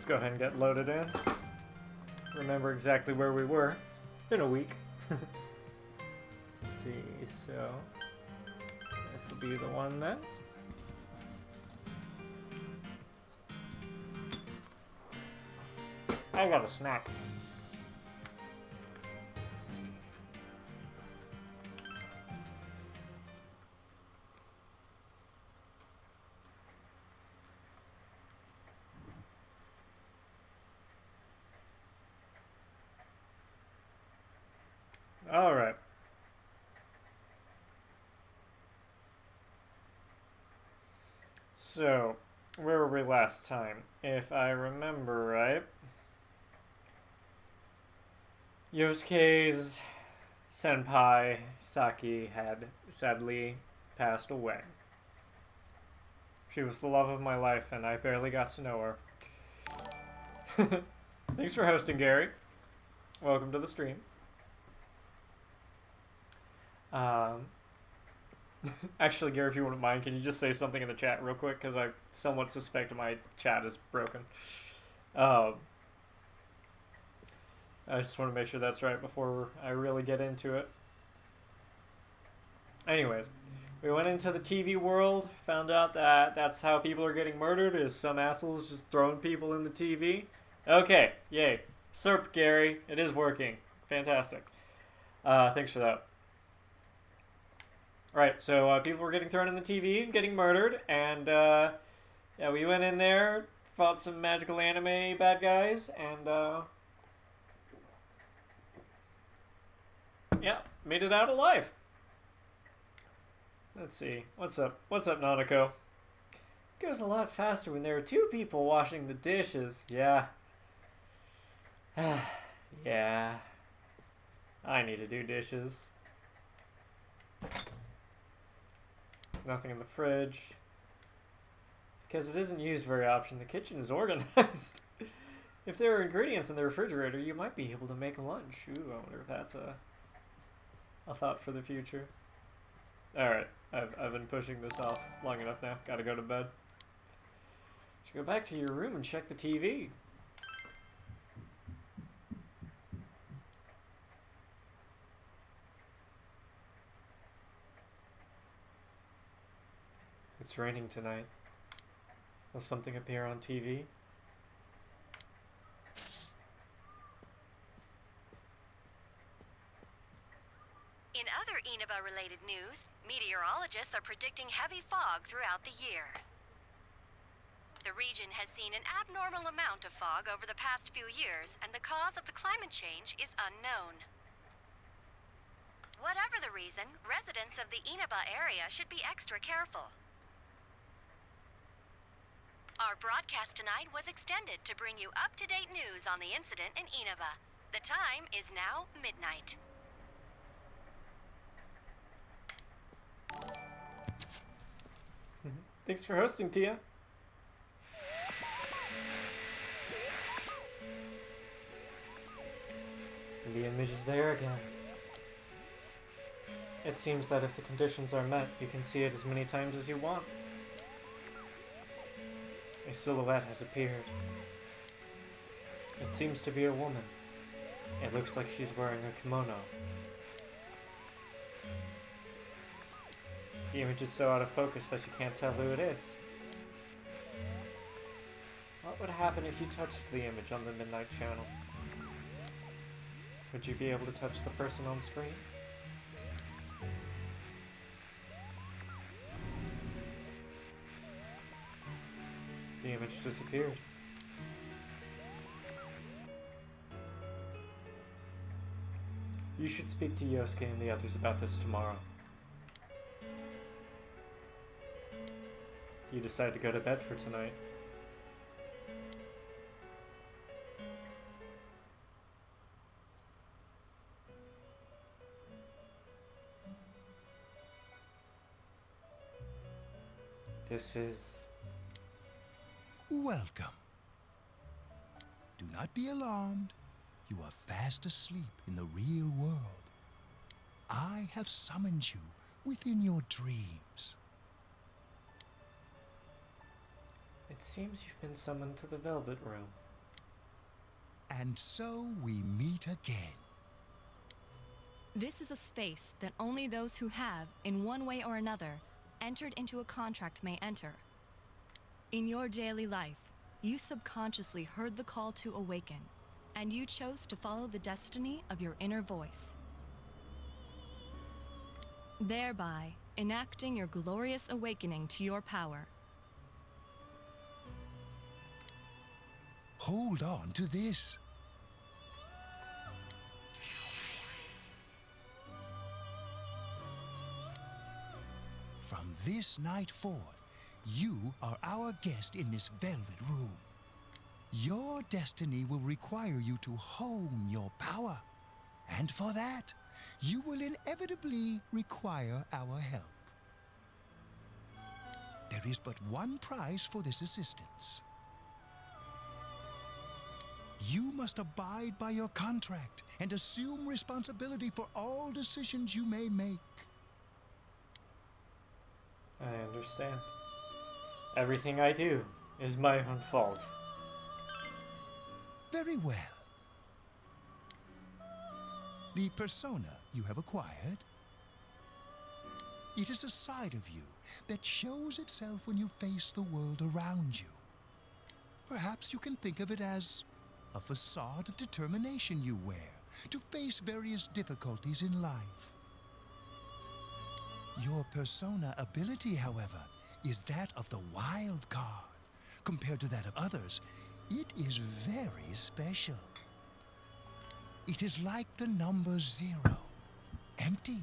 let's go ahead and get loaded in. Remember exactly where we were. It's been a week. Let's see, so this will be the one then. I got a snack. All right. So, where were we last time? If I remember right, Yosuke's senpai, Saki, had sadly passed away. She was the love of my life, and I barely got to know her. Thanks for hosting, Gary. Welcome to the stream. Actually, Gary, if you wouldn't mind, can you just say something in the chat real quick? Because I somewhat suspect my chat is broken. I just want to make sure that's right before I really get into it. Anyways, we went into the TV world, found out that that's how people are getting murdered, is some assholes just throwing people in the TV. Okay, yay. SERP, Gary. It is working. Fantastic. Thanks for that. Right, so people were getting thrown in the TV and getting murdered, and yeah, we went in there, fought some magical anime bad guys, and yeah, made it out alive. Let's see, what's up? What's up, Nanako? It goes a lot faster when there are two people washing the dishes. Yeah. Yeah. I need to do dishes. Nothing in the fridge. Because it isn't used very often, the kitchen is organized. If there are ingredients in the refrigerator, you might be able to make lunch. Ooh, I wonder if that's a thought for the future. Alright, I've been pushing this off long enough now. Gotta go to bed. Should go back to your room and check the TV. It's raining tonight. Will something appear on TV? In other Inaba-related news, meteorologists are predicting heavy fog throughout the year. The region has seen an abnormal amount of fog over the past few years, and the cause of the climate change is unknown. Whatever the reason, residents of the Inaba area should be extra careful. Our broadcast tonight was extended to bring you up-to-date news on the incident in Inaba. The time is now midnight. Thanks for hosting, Tia. The image is there again. It seems that if the conditions are met, you can see it as many times as you want. A silhouette has appeared. It seems to be a woman. It looks like she's wearing a kimono. The image is so out of focus that you can't tell who it is. What would happen if you touched the image on the Midnight Channel? Would you be able to touch the person on screen? The image disappeared. You should speak to Yosuke and the others about this tomorrow. You decide to go to bed for tonight. This is... Welcome. Do not be alarmed. You are fast asleep in the real world. I have summoned you within your dreams. It seems you've been summoned to the Velvet Room. And so we meet again. This is a space that only those who have, in one way or another, entered into a contract may enter. In your daily life, you subconsciously heard the call to awaken, and you chose to follow the destiny of your inner voice, thereby enacting your glorious awakening to your power. Hold on to this. From this night forth, you are our guest in this velvet room. Your destiny will require you to hone your power. And for that, you will inevitably require our help. There is but one price for this assistance. You must abide by your contract and assume responsibility for all decisions you may make. I understand. Everything I do is my own fault. Very well. The persona you have acquired, it is a side of you that shows itself when you face the world around you. Perhaps you can think of it as a facade of determination you wear to face various difficulties in life. Your persona ability, however, is that of the wild card. Compared to that of others, it is very special. It is like the number 0, empty,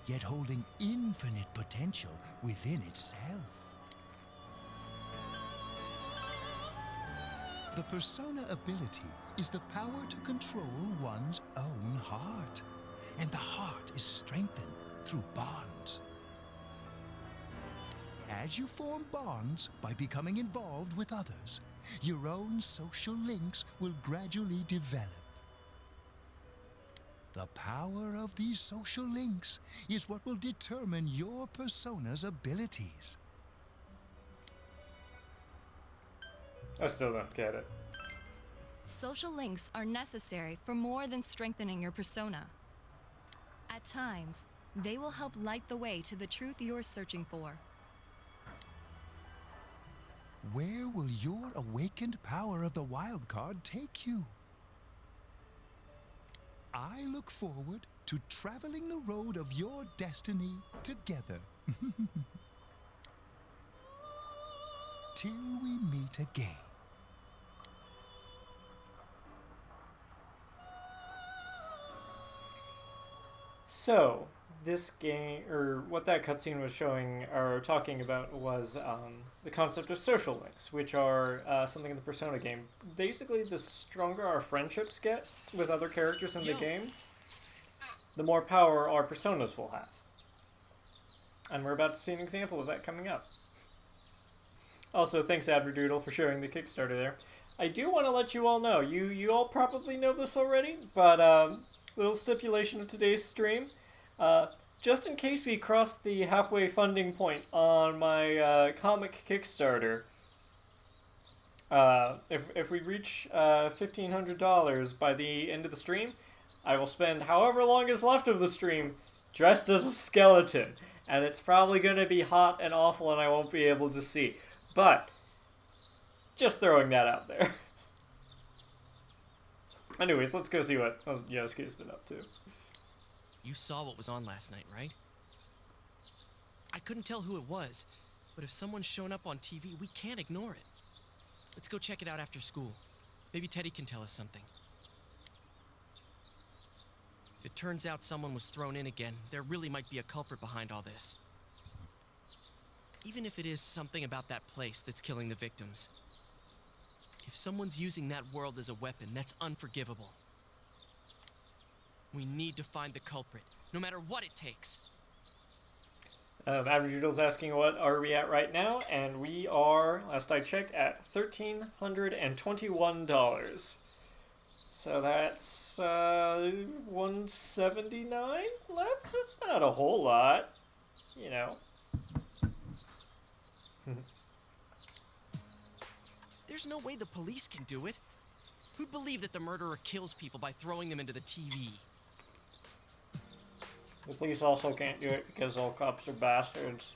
yet holding infinite potential within itself. The persona ability is the power to control one's own heart, and the heart is strengthened through bonds. As you form bonds by becoming involved with others, your own social links will gradually develop. The power of these social links is what will determine your persona's abilities. I still don't get it. Social links are necessary for more than strengthening your persona. At times, they will help light the way to the truth you're searching for. Where will your awakened power of the wild card take you? I look forward to traveling the road of your destiny together. Till we meet again. So, this game, or what that cutscene was showing or talking about, was the concept of social links, which are something in the Persona game. Basically, the stronger our friendships get with other characters in the game, the more power our personas will have. And we're about to see an example of that coming up. Also, thanks Abradoodle for sharing the Kickstarter there. I do want to let you all know, you all probably know this already, but little stipulation of today's stream. Just in case we cross the halfway funding point on my comic Kickstarter, if we reach $1,500 by the end of the stream, I will spend however long is left of the stream dressed as a skeleton. And it's probably going to be hot and awful and I won't be able to see. But, just throwing that out there. Anyways, let's go see what Yosuke's been up to. You saw what was on last night, right? I couldn't tell who it was, but if someone's shown up on TV, we can't ignore it. Let's go check it out after school. Maybe Teddy can tell us something. If it turns out someone was thrown in again, there really might be a culprit behind all this. Even if it is something about that place that's killing the victims. If someone's using that world as a weapon, that's unforgivable. We need to find the culprit, no matter what it takes. Abradoodle's asking what are we at right now, and we are, last I checked, at $1,321. So that's $179 left? That's not a whole lot, you know. There's no way the police can do it. Who'd believe that the murderer kills people by throwing them into the TV? The police also can't do it because all cops are bastards.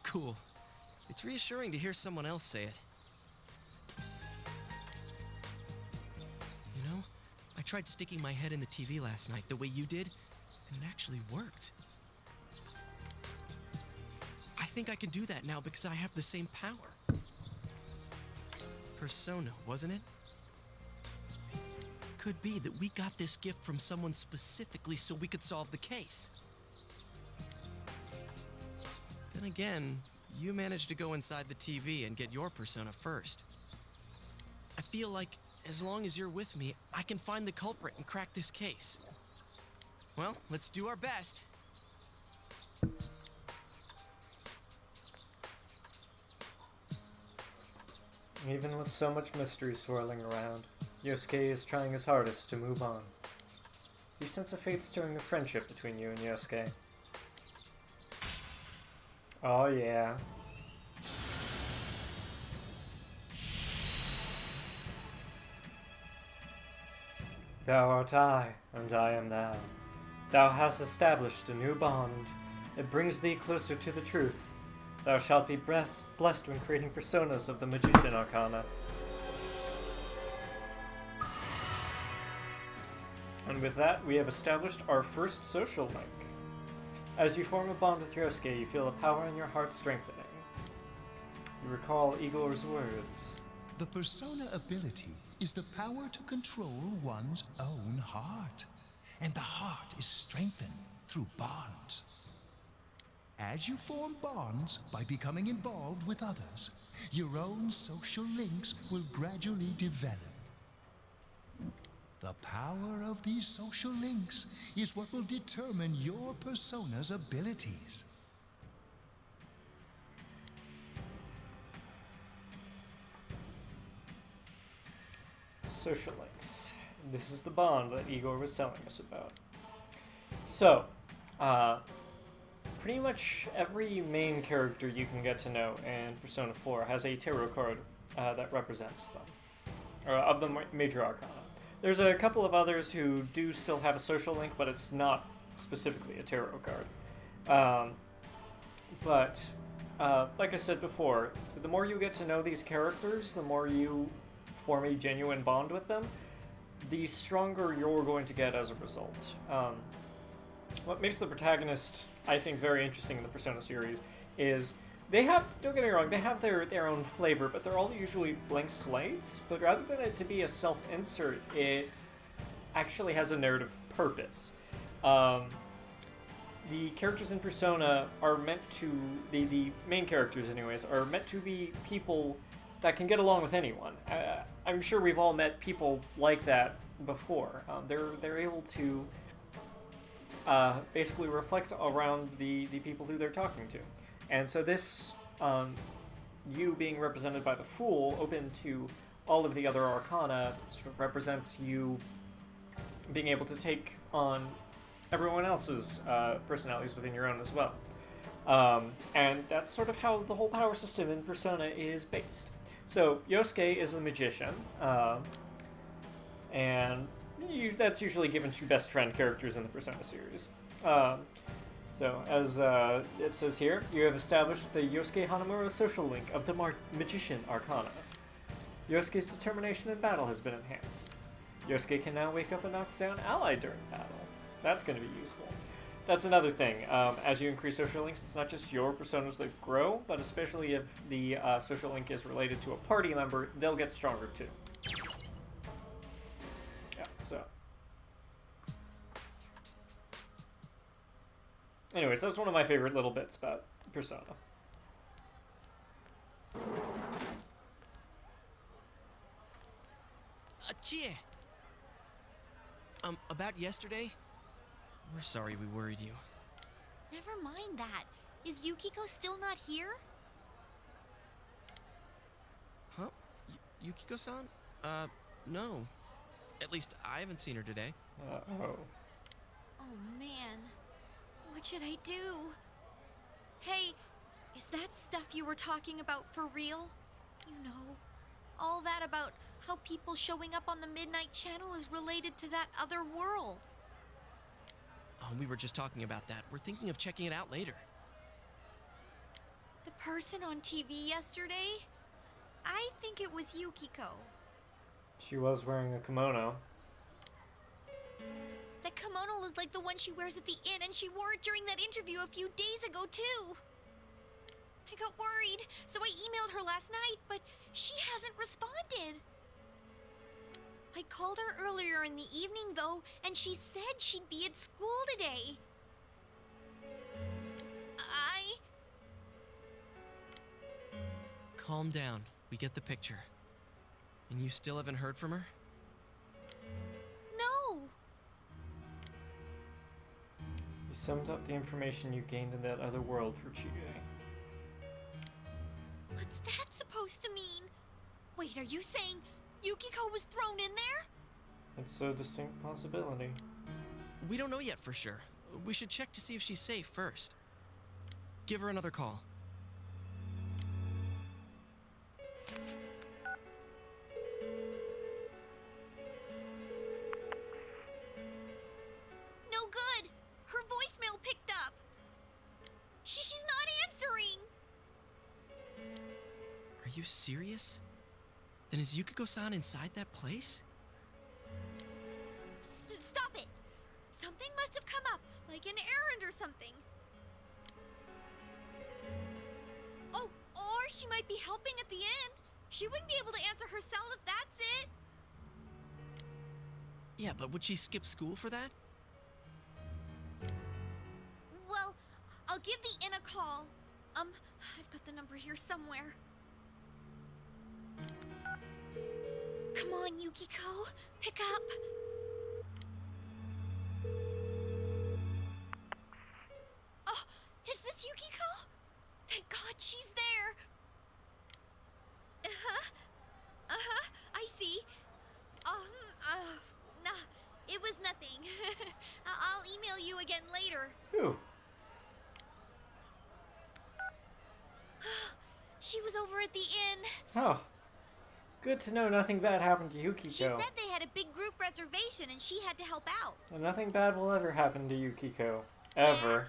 Cool. It's reassuring to hear someone else say it. You know, I tried sticking my head in the TV last night the way you did, and it actually worked. I think I can do that now because I have the same power. Persona, wasn't it? Could be that we got this gift from someone specifically so we could solve the case. Then again, you managed to go inside the TV and get your persona first. I feel like as long as you're with me, I can find the culprit and crack this case. Well, let's do our best. Even with so much mystery swirling around, Yosuke is trying his hardest to move on. You sense a fate stirring a friendship between you and Yosuke. Oh yeah. Thou art I, and I am thou. Thou hast established a new bond. It brings thee closer to the truth. Thou shalt be blessed when creating personas of the Magician Arcana. And with that, we have established our first social link. As you form a bond with Yosuke, you feel a power in your heart strengthening. You recall Igor's words. The persona ability is the power to control one's own heart. And the heart is strengthened through bonds. As you form bonds by becoming involved with others, your own social links will gradually develop. The power of these social links is what will determine your persona's abilities. Social links. This is the bond that Igor was telling us about. So, pretty much every main character you can get to know in Persona 4 has a tarot card that represents them, of the major arcana. There's a couple of others who do still have a social link, but it's not specifically a tarot card. But like I said before, the more you get to know these characters, the more you form a genuine bond with them, the stronger you're going to get as a result. What makes the protagonist, I think, very interesting in the Persona series is they have, don't get me wrong, they have their own flavor, but they're all usually blank slates. But rather than it to be a self-insert, it actually has a narrative purpose. The characters in Persona are meant to, the main characters anyways, are meant to be people that can get along with anyone. I'm sure we've all met people like that before. They're able to basically reflect around the people who they're talking to. And so this, you being represented by the Fool, open to all of the other arcana, sort of represents you being able to take on everyone else's personalities within your own as well. And that's sort of how the whole power system in Persona is based. So Yosuke is the magician, and that's usually given to best friend characters in the Persona series. So, as it says here, you have established the Yosuke Hanamura social link of the Magician Arcana. Yosuke's determination in battle has been enhanced. Yosuke can now wake up a knocked down ally during battle. That's going to be useful. That's another thing. As you increase social links, it's not just your personas that grow, but especially if the social link is related to a party member, they'll get stronger too. Yeah, so. Anyways, that's one of my favorite little bits about Persona. Cheer! About yesterday? We're sorry we worried you. Never mind that. Is Yukiko still not here? Huh? Yukiko-san? No. At least I haven't seen her today. Uh-oh. Oh man. What should I do? Hey, is that stuff you were talking about for real? You know, all that about how people showing up on the Midnight Channel is related to that other world. Oh, we were just talking about that. We're thinking of checking it out later. The person on TV yesterday? I think it was Yukiko. She was wearing a kimono. That kimono looked like the one she wears at the inn, and she wore it during that interview a few days ago, too. I got worried, so I emailed her last night, but she hasn't responded. I called her earlier in the evening, though, and she said she'd be at school today. Calm down. We get the picture. And you still haven't heard from her? No. You summed up the information you gained in that other world for Chie. What's that supposed to mean? Wait, are you saying Yukiko was thrown in there? It's a distinct possibility. We don't know yet for sure. We should check to see if she's safe first. Give her another call. No good. Her voicemail picked up. She's not answering. Are you serious? Then is Yukiko-san inside that place? Stop it. Something must have come up, like an errand or something. Oh, or she might be helping at the inn. She wouldn't be able to answer her cell if that's it. Yeah, but would she skip school for that? Well, I'll give the inn a call. I've got the number here somewhere. Come on, Yukiko. Pick up. Oh, is this Yukiko? Thank God she's there. I see. Nah, it was nothing. I'll email you again later. Whew. She was over at the inn. Oh. Good to know nothing bad happened to Yukiko. She said they had a big group reservation and she had to help out. And nothing bad will ever happen to Yukiko. Ever.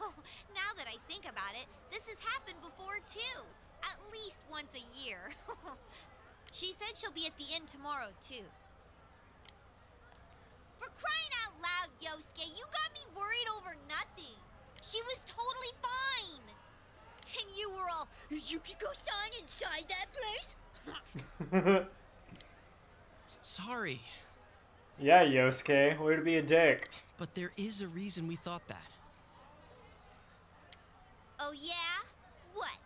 Oh, now that I think about it, this has happened before too. At least once a year. She said she'll be at the inn tomorrow too. For crying out loud, Yosuke, you got me worried over nothing. She was totally fine. And you were all, is Yukiko-san inside that place? Sorry, Yeah, Yosuke. Way to be a dick. but there is a reason we thought that. Oh yeah? What?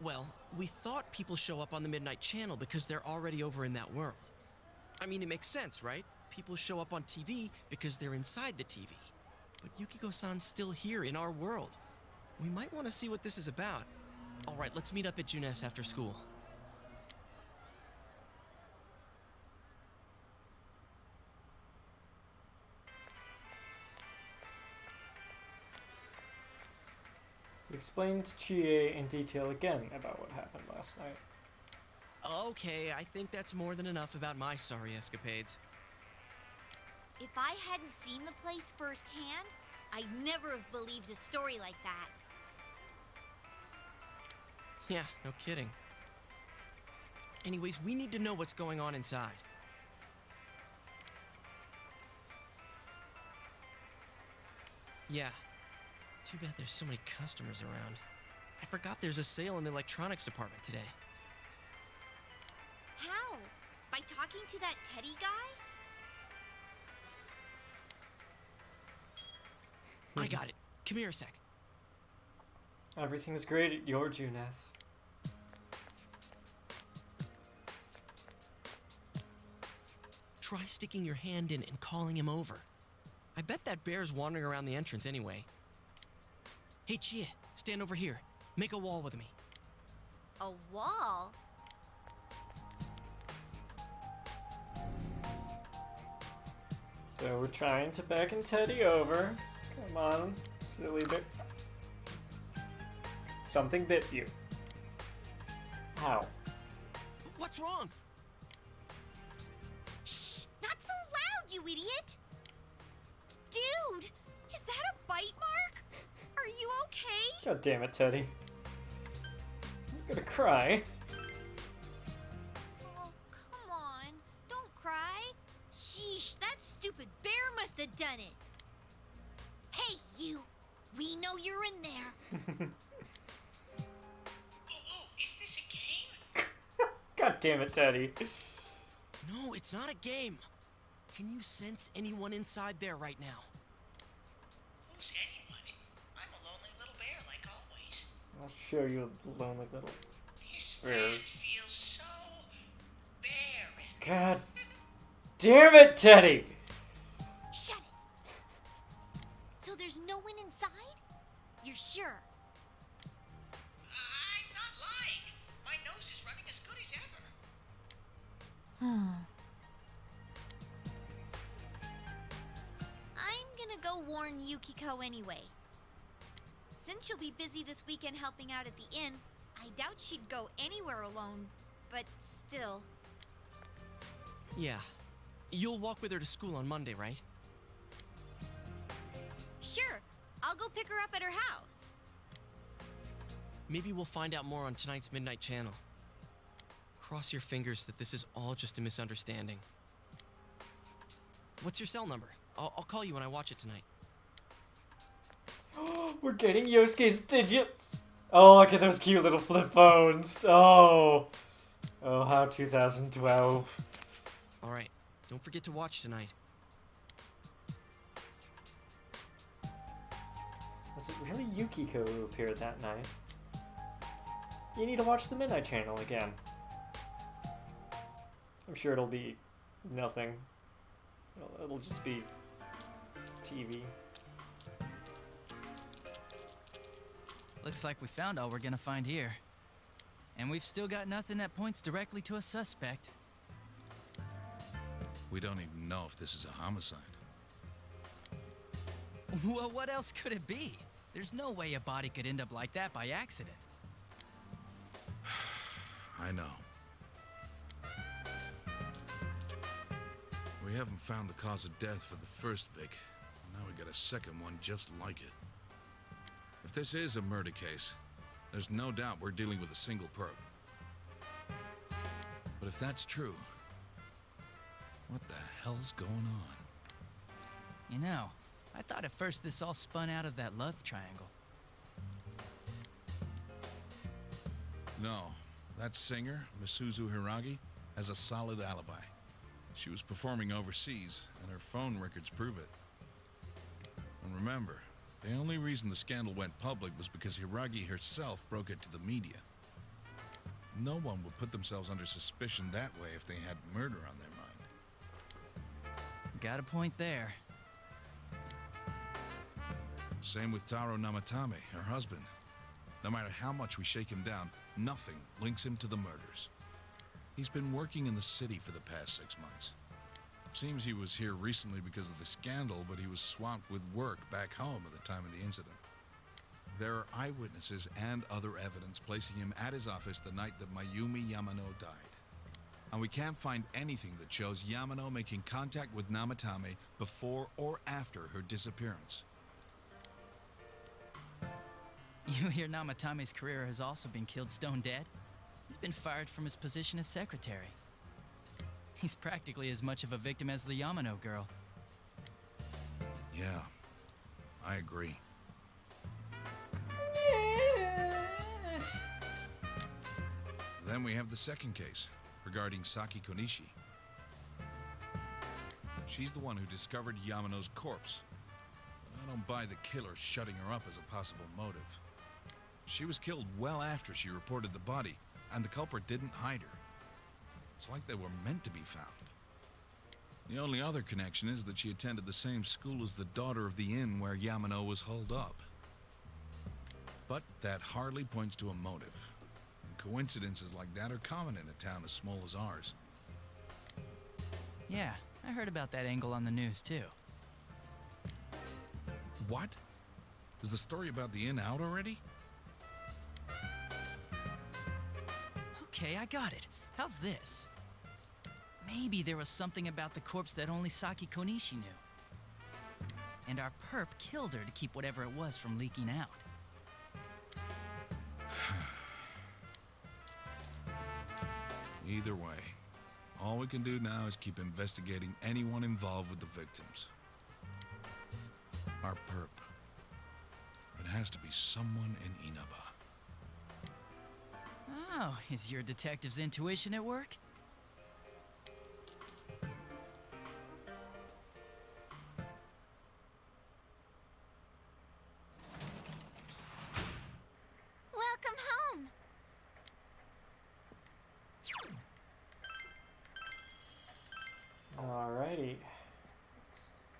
Well, we thought people show up on the Midnight Channel because they're already over in that world. I mean, it makes sense, right? People show up on TV because they're inside the TV. But Yukiko-san's still here in our world. We might want to see what this is about. All right, let's meet up at Junes after school. We explained to Chie in detail again about what happened last night. Okay, I think that's more than enough about my sorry escapades. If I hadn't seen the place firsthand, I'd never have believed a story like that. Yeah, no kidding. Anyways, we need to know what's going on inside. Yeah. Too bad there's so many customers around. I forgot there's a sale in the electronics department today. How? By talking to that Teddy guy? I got it. Come here a sec. Everything's great at your Junes. Try sticking your hand in and calling him over. I bet that bear's wandering around the entrance anyway. Hey, Chia, stand over here. Make a wall with me. A wall? So we're trying to beckon Teddy over. Come on, silly bit. Something bit you. Ow. What's wrong? Shh! Not so loud, you idiot! Dude, is that a bite mark? Are you okay? God damn it, Teddy. I'm gonna cry. Oh, come on. Don't cry. Sheesh, that stupid bear must have done it. Hey, you. We know you're in there. Oh, is this a game? God damn it, Teddy. No, it's not a game. Can you sense anyone inside there right now? Who's anyone? I'm a lonely little bear, like always. I'll show you a lonely little... This Where? land feels so barren. God damn it, Teddy! Shut it. So there's no one inside? You're sure? I'm not lying. My nose is running as good as ever. I'm gonna go warn Yukiko anyway. Since she'll be busy this weekend helping out at the inn, I doubt she'd go anywhere alone, but still. Yeah. You'll walk with her to school on Monday, right? Sure, I'll go pick her up at her house. Maybe we'll find out more on tonight's Midnight Channel. Cross your fingers that this is all just a misunderstanding. What's your cell number? I'll call you when I watch it tonight. We're getting Yosuke's digits! Oh, look at those cute little flip phones! Oh! Oh, how 2012. Alright, don't forget to watch tonight. Was it really Yukiko who appeared that night? You need to watch the Midnight Channel again. I'm sure it'll be nothing. It'll just be TV. Looks like we found all we're gonna find here. And we've still got nothing that points directly to a suspect. We don't even know if this is a homicide. Well, what else could it be? There's no way a body could end up like that by accident. I know. We haven't found the cause of death for the first Vic. Now we got a second one just like it. If this is a murder case, there's no doubt we're dealing with a single perp. But if that's true, what the hell's going on? You know, I thought at first this all spun out of that love triangle. No, that singer, Misuzu Hiragi, has a solid alibi. She was performing overseas, and her phone records prove it. And remember, the only reason the scandal went public was because Hiragi herself broke it to the media. No one would put themselves under suspicion that way if they had murder on their mind. Got a point there. Same with Taro Namatame, her husband. No matter how much we shake him down, nothing links him to the murders. He's been working in the city for the past 6 months. Seems he was here recently because of the scandal, but he was swamped with work back home at the time of the incident. There are eyewitnesses and other evidence placing him at his office the night that Mayumi Yamano died. And we can't find anything that shows Yamano making contact with Namatame before or after her disappearance. You hear Namatame's career has also been killed stone dead? He's been fired from his position as secretary. He's practically as much of a victim as the Yamano girl. Yeah, I agree. Then we have the second case, regarding Saki Konishi. She's the one who discovered Yamano's corpse. I don't buy the killer shutting her up as a possible motive. She was killed well after she reported the body, and the culprit didn't hide her. It's like they were meant to be found. The only other connection is that she attended the same school as the daughter of the inn where Yamano was holed up. But that hardly points to a motive. And coincidences like that are common in a town as small as ours. Yeah, I heard about that angle on the news too. What? Is the story about the inn out already? Okay, I got it. How's this? Maybe there was something about the corpse that only Saki Konishi knew. And our perp killed her to keep whatever it was from leaking out. Either way, all we can do now is keep investigating anyone involved with the victims. Our perp. It has to be someone in Inaba. Oh, is your detective's intuition at work? Welcome home. Alrighty.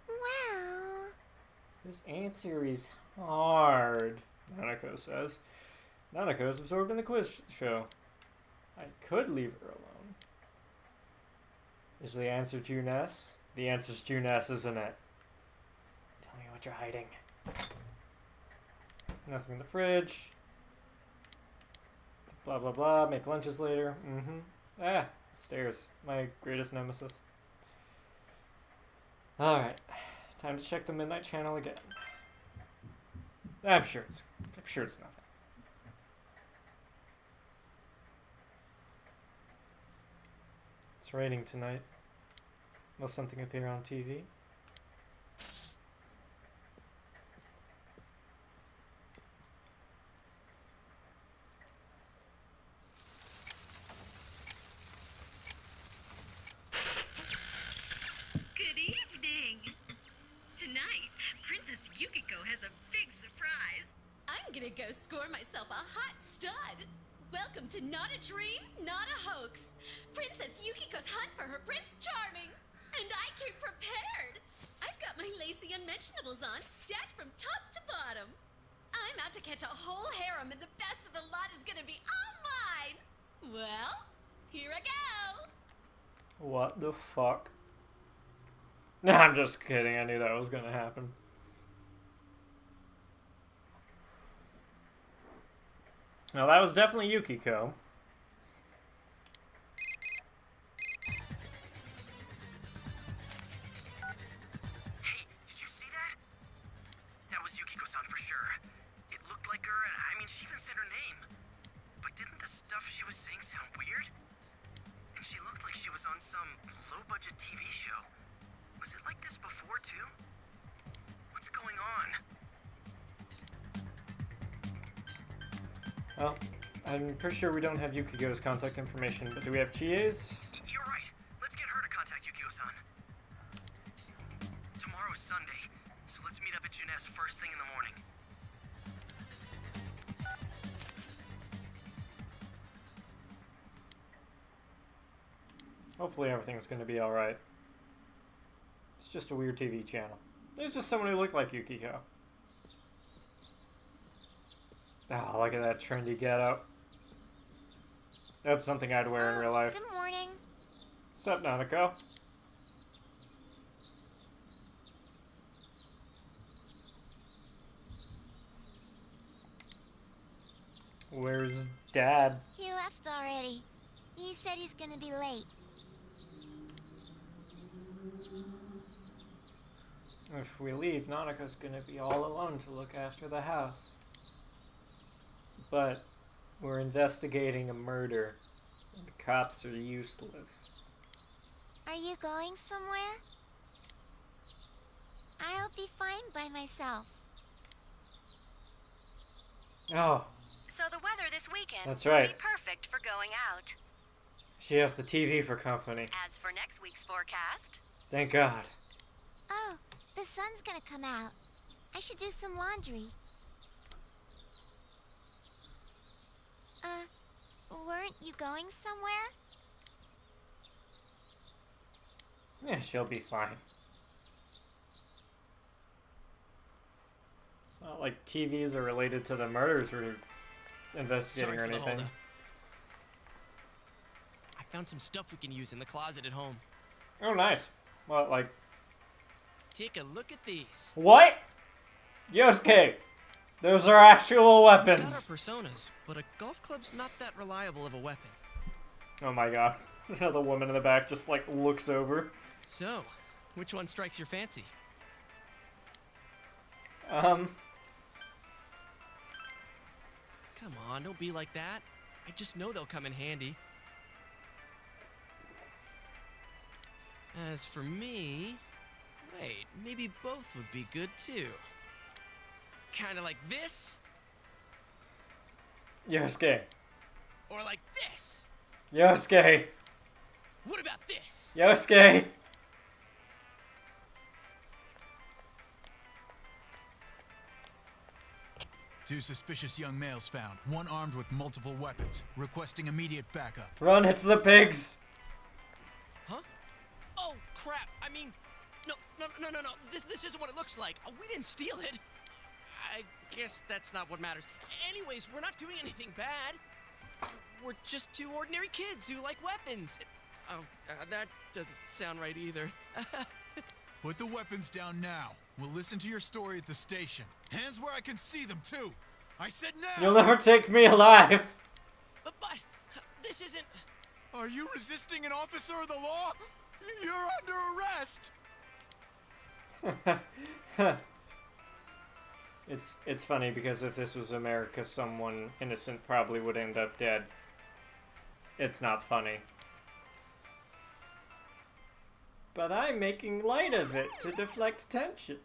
Well, This answer is hard, Nanako says. Nanako is absorbed in the quiz show. I could leave her alone. Is the answer June S? The answer's June S, isn't it? Tell me what you're hiding. Nothing in the fridge. Blah blah blah. Make lunches later. Ah, stairs. My greatest nemesis. Alright. Time to check the Midnight Channel again. I'm sure it's nothing. It's raining tonight. Will something appear on TV? Good evening. Tonight, Princess Yukiko has a big surprise. I'm gonna go score myself a hot stud. Welcome to Not a Dream, Not a Hoax. Princess Yukiko's hunt for her Prince Charming. And I came prepared. I've got my lacy unmentionables on, stacked from top to bottom. I'm out to catch a whole harem, and the best of the lot is gonna be all mine. Well, here I go. What the fuck? Nah, I'm just kidding. I knew that was gonna happen. Well, that was definitely Yukiko. Hey, did you see that? That was Yukiko-san for sure. It looked like her, and I mean, she even said her name. But didn't the stuff she was saying sound weird? And she looked like she was on some low-budget TV show. Was it like this before, too? What's going on? Well, I'm pretty sure we don't have Yukiko's contact information, but do we have Chie's? You're right. Let's get her to contact Yukio-san. Tomorrow's Sunday, so let's meet up at Junes first thing in the morning. Hopefully everything's gonna be alright. It's just a weird TV channel. There's just someone who looked like Yukiko. Oh, look at that trendy getup. That's something I'd wear in real life. Good morning. What's up, Nanako? Where's Dad? He left already. He said he's gonna be late. If we leave, Nanako's gonna be all alone to look after the house. But we're investigating a murder. And the cops are useless. Are you going somewhere? I'll be fine by myself. Oh, So the weather this weekend That's will right. be perfect for going out. she has the TV for company. As for next week's forecast, Thank God. Oh, the sun's gonna come out. I should do some laundry. Weren't you going somewhere? Yeah, she'll be fine. It's not like TVs are related to the murders we're investigating or Sorry for the anything. holdup. I found some stuff we can use in the closet at home. Oh, nice. What, like... Take a look at these. What? Yosuke! Those are actual We got our weapons. personas, but a golf club's not that reliable of a weapon. Oh my god. The woman in the back just, like, looks over. So, which one strikes your fancy? Um... Come on, don't be like that. I just know they'll come in handy. As for me... Wait, maybe both would be good too. Kinda like this? Yosuke. Or like this? Yosuke. What about this? Yosuke. Two suspicious young males found, one armed with multiple weapons, requesting immediate backup. Run, it's the pigs. Huh? Oh, crap. I mean, no. This isn't what it looks like. We didn't steal it. I guess that's not what matters. Anyways, we're not doing anything bad. We're just two ordinary kids who like weapons. Oh, that doesn't sound right either. Put the weapons down now. We'll listen to your story at the station. Hands where I can see them, too. I said now! You'll never take me alive. But this isn't... Are you resisting an officer of the law? You're under arrest! It's funny because if this was America, someone innocent probably would end up dead. It's not funny. But I'm making light of it to deflect attention.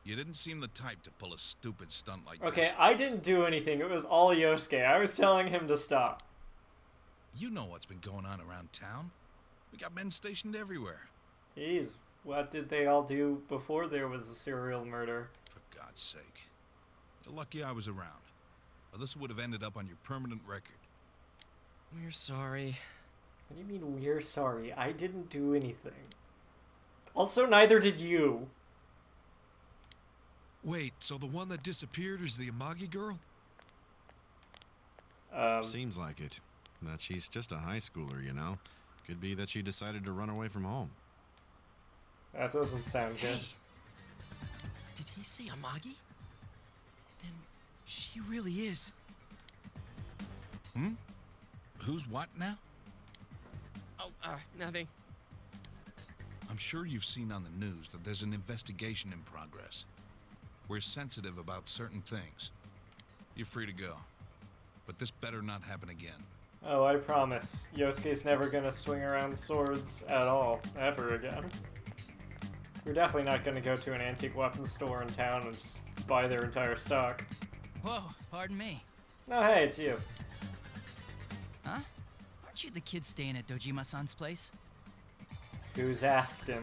You didn't seem the type to pull a stupid stunt like this. Okay, I didn't do anything. It was all Yosuke. I was telling him to stop. You know what's been going on around town. We got men stationed everywhere. Jeez, what did they all do before there was a serial murder? For God's sake. You're lucky I was around. Or this would have ended up on your permanent record. We're sorry. What do you mean we're sorry? I didn't do anything. Also, neither did you. Wait, so the one that disappeared is the Amagi girl? Seems like it. But she's just a high schooler, you know? Could be that she decided to run away from home. That doesn't sound good. Hey, did he say Amagi? Then she really is. Hmm? Who's what now? Oh, nothing. I'm sure you've seen on the news that there's an investigation in progress. We're sensitive about certain things. You're free to go. But this better not happen again. Oh, I promise. Yosuke's never gonna swing around swords at all, ever again. We're definitely not gonna go to an antique weapons store in town and just buy their entire stock. Whoa, pardon me. No, hey, it's you. Huh? Aren't you the kid staying at Dojima-san's place? Who's asking?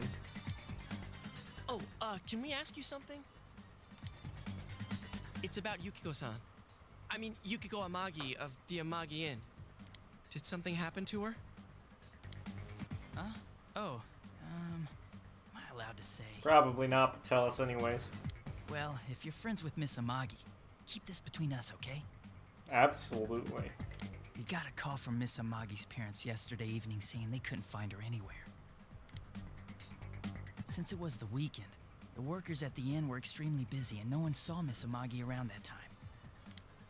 Oh, can we ask you something? It's about Yukiko-san. I mean, Yukiko Amagi of the Amagi Inn. Did something happen to her? Huh? Oh, am I allowed to say? Probably not, but tell us anyways. Well, if you're friends with Miss Amagi, keep this between us, okay? Absolutely. We got a call from Miss Amagi's parents yesterday evening saying they couldn't find her anywhere. Since it was the weekend, the workers at the inn were extremely busy and no one saw Miss Amagi around that time.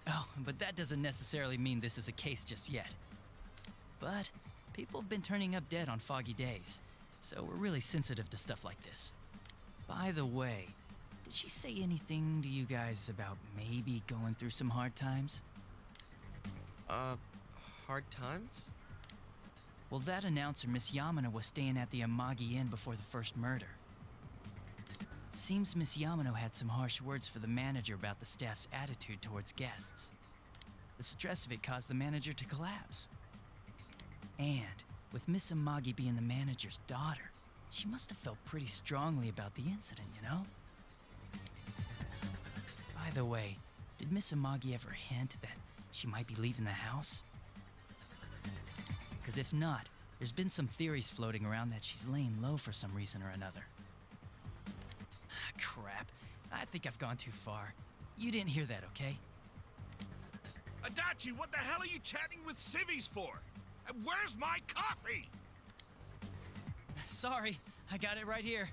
Oh, but that doesn't necessarily mean this is a case just yet. But people have been turning up dead on foggy days, so we're really sensitive to stuff like this. By the way, did she say anything to you guys about maybe going through some hard times? Hard times? Well, that announcer, Miss Yamano, was staying at the Amagi Inn before the first murder. Seems Miss Yamano had some harsh words for the manager about the staff's attitude towards guests. The stress of it caused the manager to collapse. And, with Miss Amagi being the manager's daughter, she must have felt pretty strongly about the incident, you know? By the way, did Miss Amagi ever hint that she might be leaving the house? Because if not, there's been some theories floating around that she's laying low for some reason or another. Crap. I think I've gone too far. You didn't hear that, okay? Adachi, what the hell are you chatting with civvies for? And where's my coffee? Sorry, I got it right here.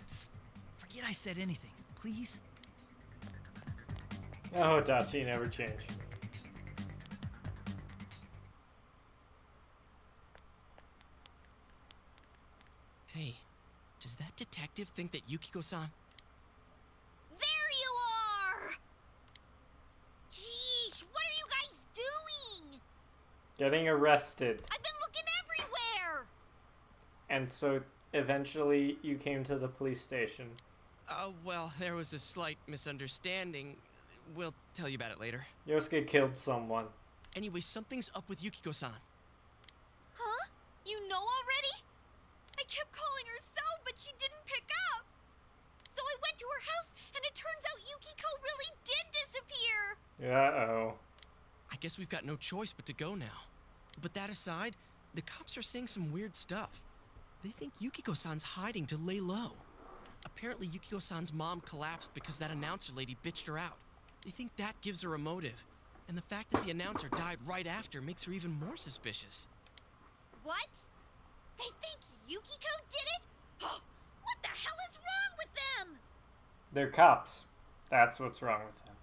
Psst, forget I said anything, please. Oh, Dachi never change. detective think that Yukiko-san? There you are! Jeez, what are you guys doing? Getting arrested. I've been looking everywhere! And so eventually you came to the police station. Well, there was a slight misunderstanding. We'll tell you about it later. Yosuke killed someone. Anyway, something's up with Yukiko-san. Huh? You know already? I kept calling her cell, but she didn't pick up. So I went to her house, and it turns out Yukiko really did disappear. Uh-oh. I guess we've got no choice but to go now. But that aside, the cops are seeing some weird stuff. They think Yukiko-san's hiding to lay low. Apparently, Yukiko-san's mom collapsed because that announcer lady bitched her out. They think that gives her a motive. And the fact that the announcer died right after makes her even more suspicious. What? They think Yukiko did it? Oh, what the hell is wrong with them? They're cops. That's what's wrong with them.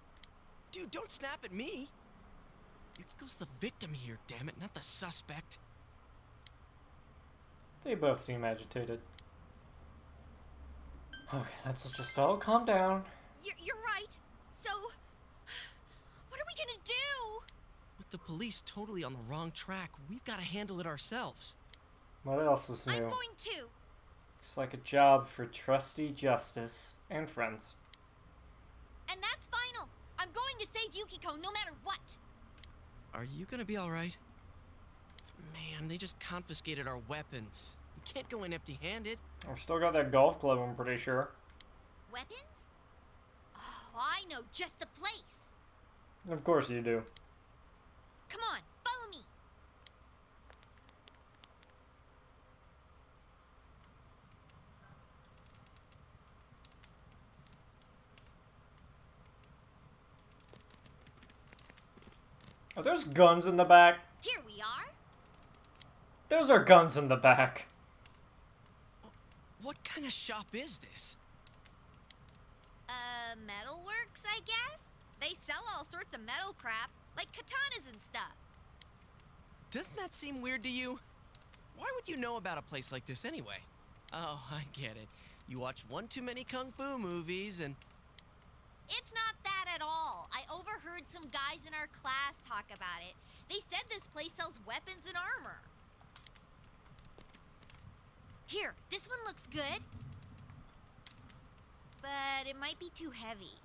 Dude, don't snap at me. Yukiko's the victim here, damn it, not the suspect. They both seem agitated. Okay, let's just all calm down. You're right. So, what are we gonna do? With the police totally on the wrong track, we've got to handle it ourselves. What else is new? I'm going to. Looks like a job for Trusty, Justice, and friends. And that's final. I'm going to save Yukiko no matter what. Are you gonna be alright? Man, they just confiscated our weapons. We can't go in empty-handed. I've still got that golf club, I'm pretty sure. Weapons? Oh, I know just the place. Of course you do. Come on, follow me. Are those guns in the back? Here we are. Those are guns in the back. What kind of shop is this? Metalworks, I guess? They sell all sorts of metal crap, like katanas and stuff. Doesn't that seem weird to you? Why would you know about a place like this anyway? Oh, I get it. You watch one too many kung fu movies and... It's not that at all. I overheard some guys in our class talk about it. They said this place sells weapons and armor. Here, this one looks good. But it might be too heavy.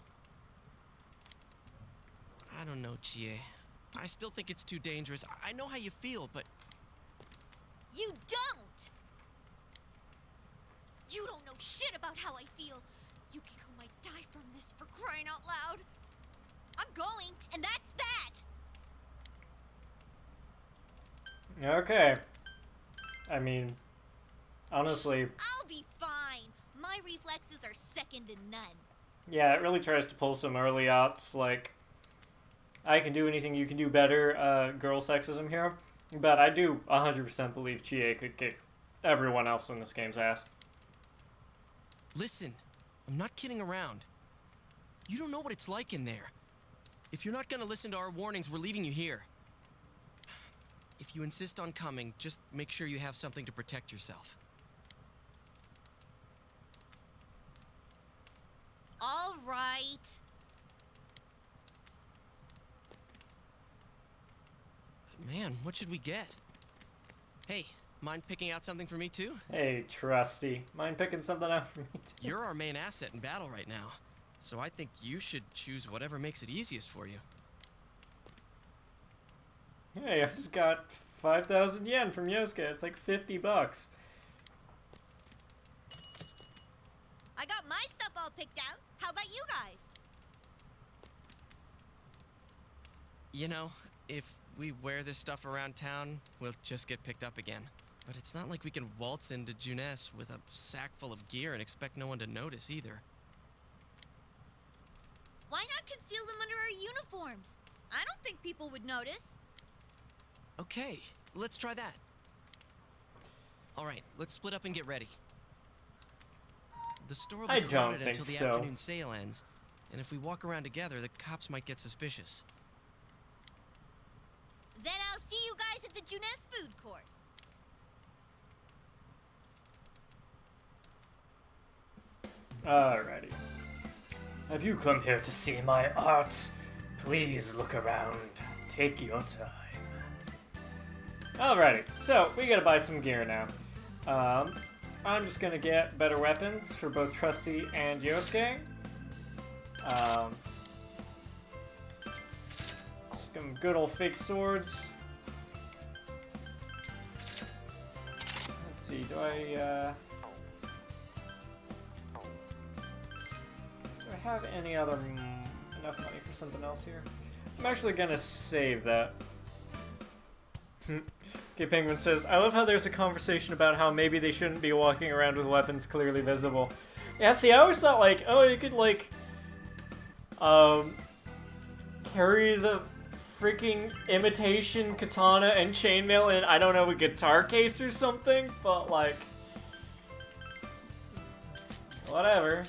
I don't know, Chie. I still think it's too dangerous. I know how you feel, but... You don't! You don't know shit about how I feel. Yukiko might die from this, for crying out loud. I'm going, and that's that! Okay. I mean, honestly... I'll be fine. My reflexes are second to none. Yeah, it really tries to pull some early aughts, like, I can do anything, you can do better, girl sexism here. But I do 100% believe Chie could kick everyone else in this game's ass. Listen, I'm not kidding around. You don't know what it's like in there. If you're not gonna listen to our warnings, we're leaving you here. If you insist on coming, just make sure you have something to protect yourself. All right. Man, what should we get? Hey, mind picking out something for me too? Hey, Trusty. Mind picking something out for me too? You're our main asset in battle right now, so I think you should choose whatever makes it easiest for you. Hey, I just got 5,000 yen from Yosuke. It's like $50. I got my stuff all picked out. How about you guys? You know, if we wear this stuff around town, we'll just get picked up again. But it's not like we can waltz into Junes with a sack full of gear and expect no one to notice either. Why not conceal them under our uniforms? I don't think people would notice. Okay, let's try that. Alright, let's split up and get ready. The store will be I don't crowded think until the so. afternoon sale ends, and if we walk around together, the cops might get suspicious. Then I'll see you guys at the Junes food court. Alrighty. Have you come here to see my art? Please look around. Take your time. Alrighty, so we gotta buy some gear now. I'm just gonna get better weapons for both Trusty and Yosuke. Some good old fake swords. Let's see, do I have any other enough money for something else here? I'm actually gonna save that. Okay, Penguin says, I love how there's a conversation about how maybe they shouldn't be walking around with weapons clearly visible. Yeah, see, I always thought, like, oh, you could, like, carry the freaking imitation katana and chainmail in, I don't know, a guitar case or something, but, like, whatever.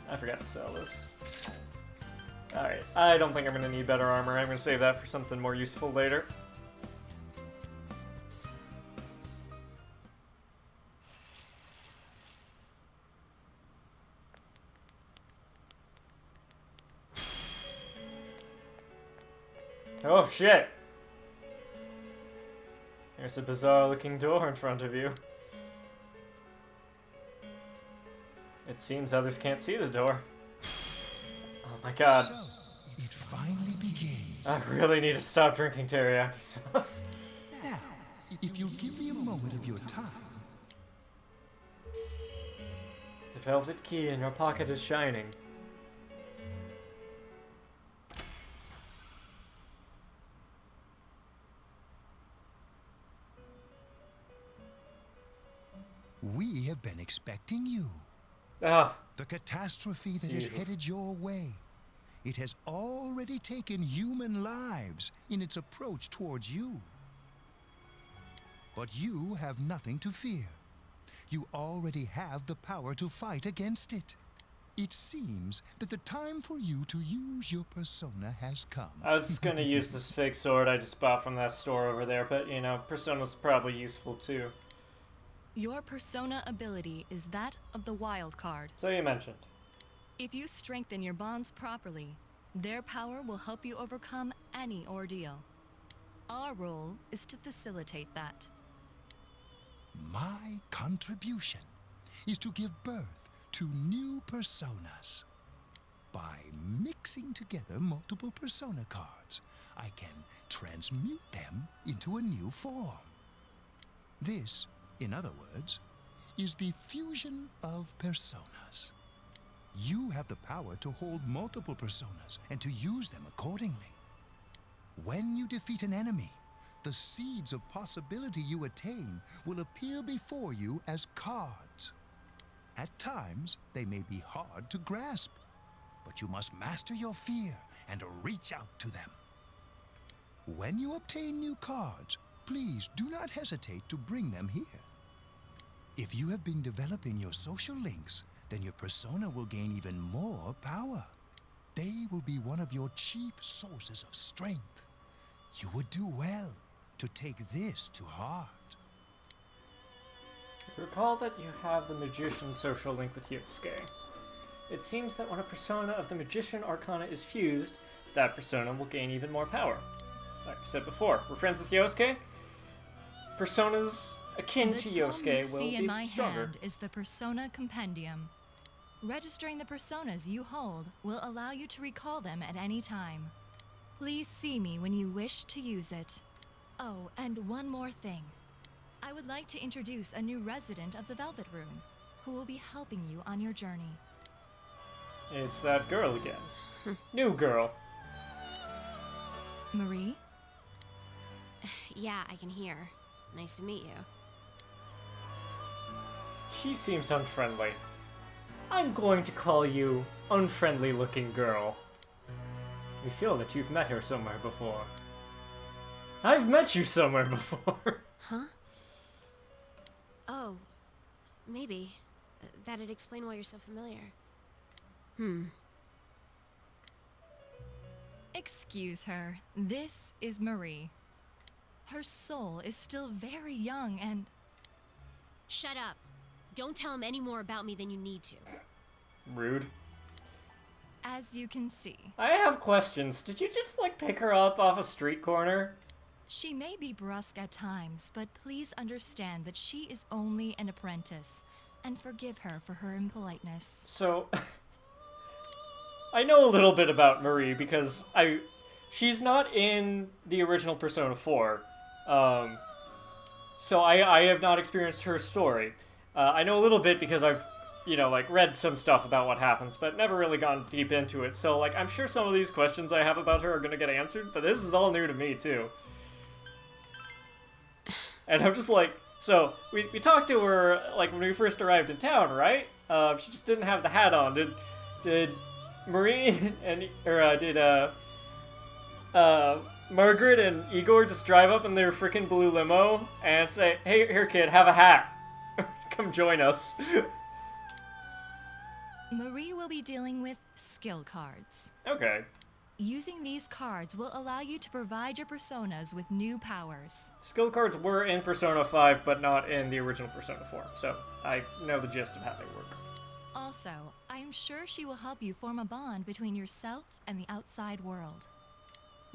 I forgot to sell this. Alright, I don't think I'm gonna need better armor. I'm gonna save that for something more useful later. Oh shit! There's a bizarre looking door in front of you. It seems others can't see the door. Oh my god. So, it finally begins. I really need to stop drinking teriyaki sauce. Now, if you'll give me a moment of your time. The velvet key in your pocket is shining. We have been expecting you. Ah. The catastrophe that is headed your way. It has already taken human lives in its approach towards you. But you have nothing to fear. You already have the power to fight against it. It seems that the time for you to use your persona has come. I was just gonna use this fake sword I just bought from that store over there, but you know, persona's probably useful too. Your persona ability is that of the wild card. So you mentioned. If you strengthen your bonds properly, their power will help you overcome any ordeal. Our role is to facilitate that. My contribution is to give birth to new personas. By mixing together multiple persona cards, I can transmute them into a new form. This, in other words, is the fusion of personas. You have the power to hold multiple personas and to use them accordingly. When you defeat an enemy, the seeds of possibility you attain will appear before you as cards. At times, they may be hard to grasp, but you must master your fear and reach out to them. When you obtain new cards, please do not hesitate to bring them here. If you have been developing your social links, then your persona will gain even more power. They will be one of your chief sources of strength. You would do well to take this to heart. Recall that you have the Magician social link with Yosuke. It seems that when a persona of the Magician Arcana is fused, that persona will gain even more power. Like I said before, we're friends with Yosuke. Personas akin to Yosuke will see in be my stronger. hand is the Persona Compendium. Registering the personas you hold will allow you to recall them at any time. Please see me when you wish to use it. Oh, and one more thing. I would like to introduce a new resident of the Velvet Room, who will be helping you on your journey. It's that girl again. New girl. Marie? Yeah, I can hear. Nice to meet you. She seems unfriendly. I'm going to call you unfriendly looking girl. We feel that you've met her somewhere before. I've met you somewhere before. Huh? Oh, maybe. That'd explain why you're so familiar. Excuse her. This is Marie. Her soul is still very young and... Shut up. Don't tell him any more about me than you need to. Rude. As you can see, I have questions. Did you just, like, pick her up off a street corner? she may be brusque at times, but please understand that she is only an apprentice, and forgive her for her impoliteness. So, I know a little bit about Marie because she's not in the original Persona 4. So I have not experienced her story. I know a little bit because I've, like, read some stuff about what happens, but never really gone deep into it. So, like, I'm sure some of these questions I have about her are gonna get answered, but this is all new to me, too. And I'm just like, so, we talked to her, like, when we first arrived in town, right? She just didn't have the hat on. Did Marie did Margaret and Igor just drive up in their freaking blue limo and say, hey, here, kid, have a hat. Come join us. Marie will be dealing with skill cards. Okay. Using these cards will allow you to provide your personas with new powers. Skill cards were in Persona 5, but not in the original Persona 4, so I know the gist of how they work. Also, I am sure she will help you form a bond between yourself and the outside world.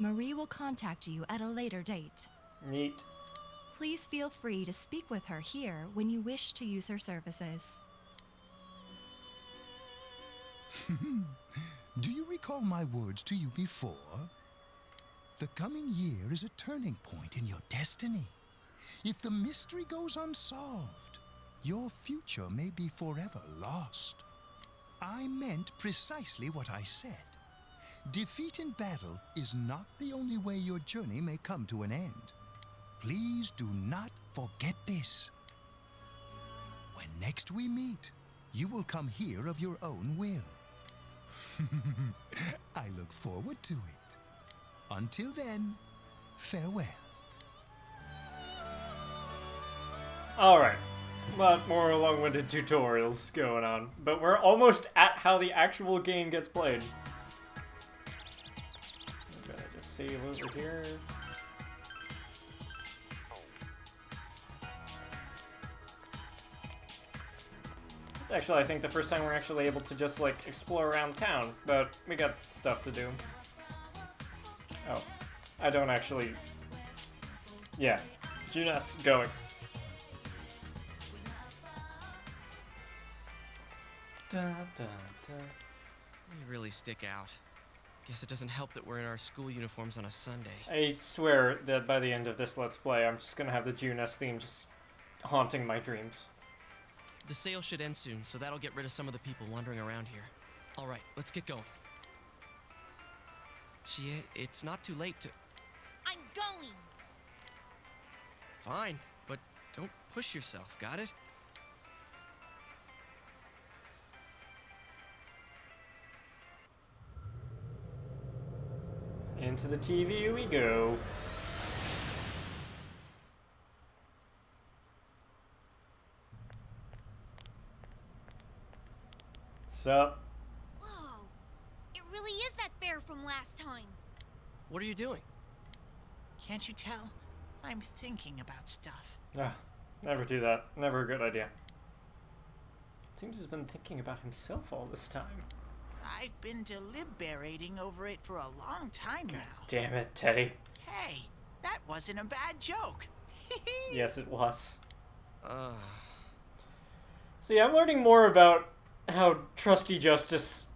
Marie will contact you at a later date. Neat. Please feel free to speak with her here when you wish to use her services. Do you recall my words to you before? The coming year is a turning point in your destiny. If the mystery goes unsolved, your future may be forever lost. I meant precisely what I said. Defeat in battle is not the only way your journey may come to an end. Please do not forget this. When next we meet, you will come here of your own will. I look forward to it. Until then, farewell. Alright. A lot more long-winded tutorials going on, but we're almost at how the actual game gets played. I'm gonna just save over here. Actually, I think the first time we're actually able to just, like, explore around town, but we got stuff to do. Oh, I don't actually... Yeah, Junas, going. Dun, dun, dun. We really stick out. Guess it doesn't help that we're in our school uniforms on a Sunday. I swear that by the end of this Let's Play, I'm just gonna have the Junas theme just haunting my dreams. The sale should end soon, so that'll get rid of some of the people wandering around here. All right, let's get going. Chie, it's not too late to... I'm going! Fine, but don't push yourself, got it? Into the TV we go. What's up? Whoa! It really is that bear from last time. What are you doing? Can't you tell? I'm thinking about stuff. Ah, never do that. Never a good idea. Seems he's been thinking about himself all this time. I've been deliberating over it for a long time now. Damn it, Teddy. Hey, that wasn't a bad joke. Yes, it was. See, I'm learning more about how Trusty Justice's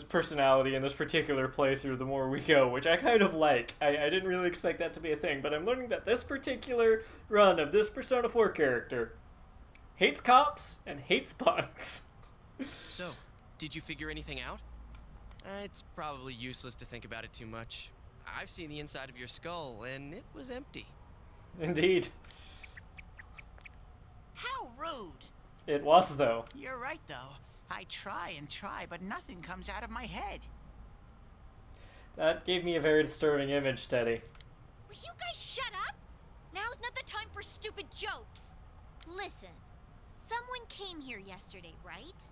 personality in this particular playthrough the more we go, which I kind of like. I didn't really expect that to be a thing, but I'm learning that this particular run of this Persona 4 character hates cops and hates puns. So, did you figure anything out? It's probably useless to think about it too much. I've seen the inside of your skull, and it was empty. Indeed. How rude. It was, though. You're right, though. I try and try, but nothing comes out of my head. That gave me a very disturbing image, Teddy. Will you guys shut up? Now's not the time for stupid jokes. Listen, someone came here yesterday, right?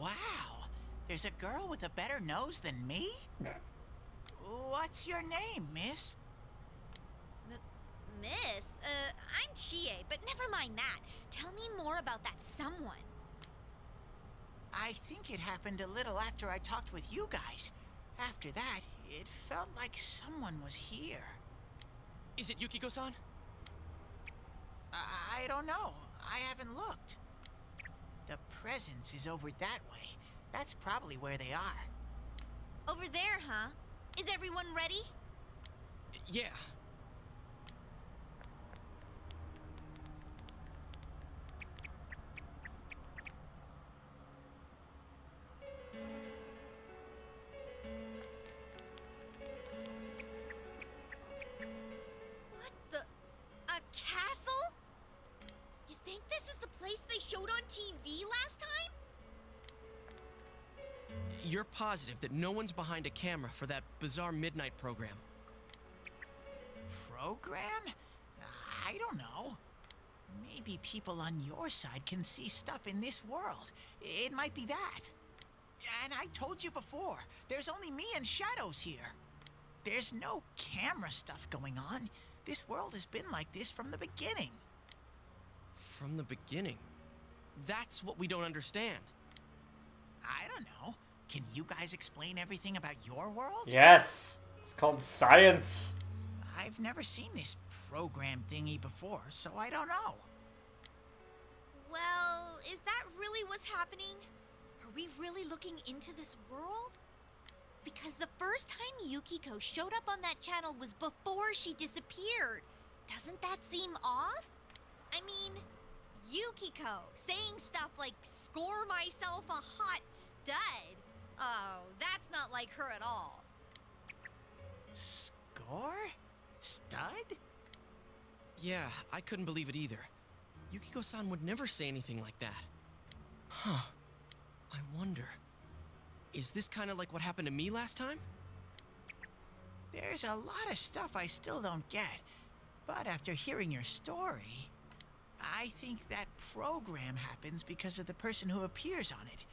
Wow, there's a girl with a better nose than me? What's your name, miss? Miss? I'm Chie, but never mind that. Tell me more about that someone. I think it happened a little after I talked with you guys. After that, it felt like someone was here. Is it Yukiko-san? I don't know. I haven't looked. The presence is over that way. That's probably where they are. Over there, huh? Is everyone ready? Yeah. What the? A castle? You think this is the place they showed on TV last time? You're positive that no one's behind a camera for that bizarre midnight program? Program? I don't know. Maybe people on your side can see stuff in this world. It might be that. And I told you before, there's only me and Shadows here. There's no camera stuff going on. This world has been like this from the beginning. From the beginning? That's what we don't understand. I don't know. Can you guys explain everything about your world? Yes! It's called science! I've never seen this program thingy before, so I don't know. Well, is that really what's happening? Are we really looking into this world? Because the first time Yukiko showed up on that channel was before she disappeared. Doesn't that seem off? I mean, Yukiko saying stuff like, "Score myself a hot stud." Oh, that's not like her at all. Score? Stud? Yeah, I couldn't believe it either. Yukiko-san would never say anything like that. Huh. I wonder... Is this kind of like what happened to me last time? There's a lot of stuff I still don't get. But after hearing your story, I think that program happens because of the person who appears on it.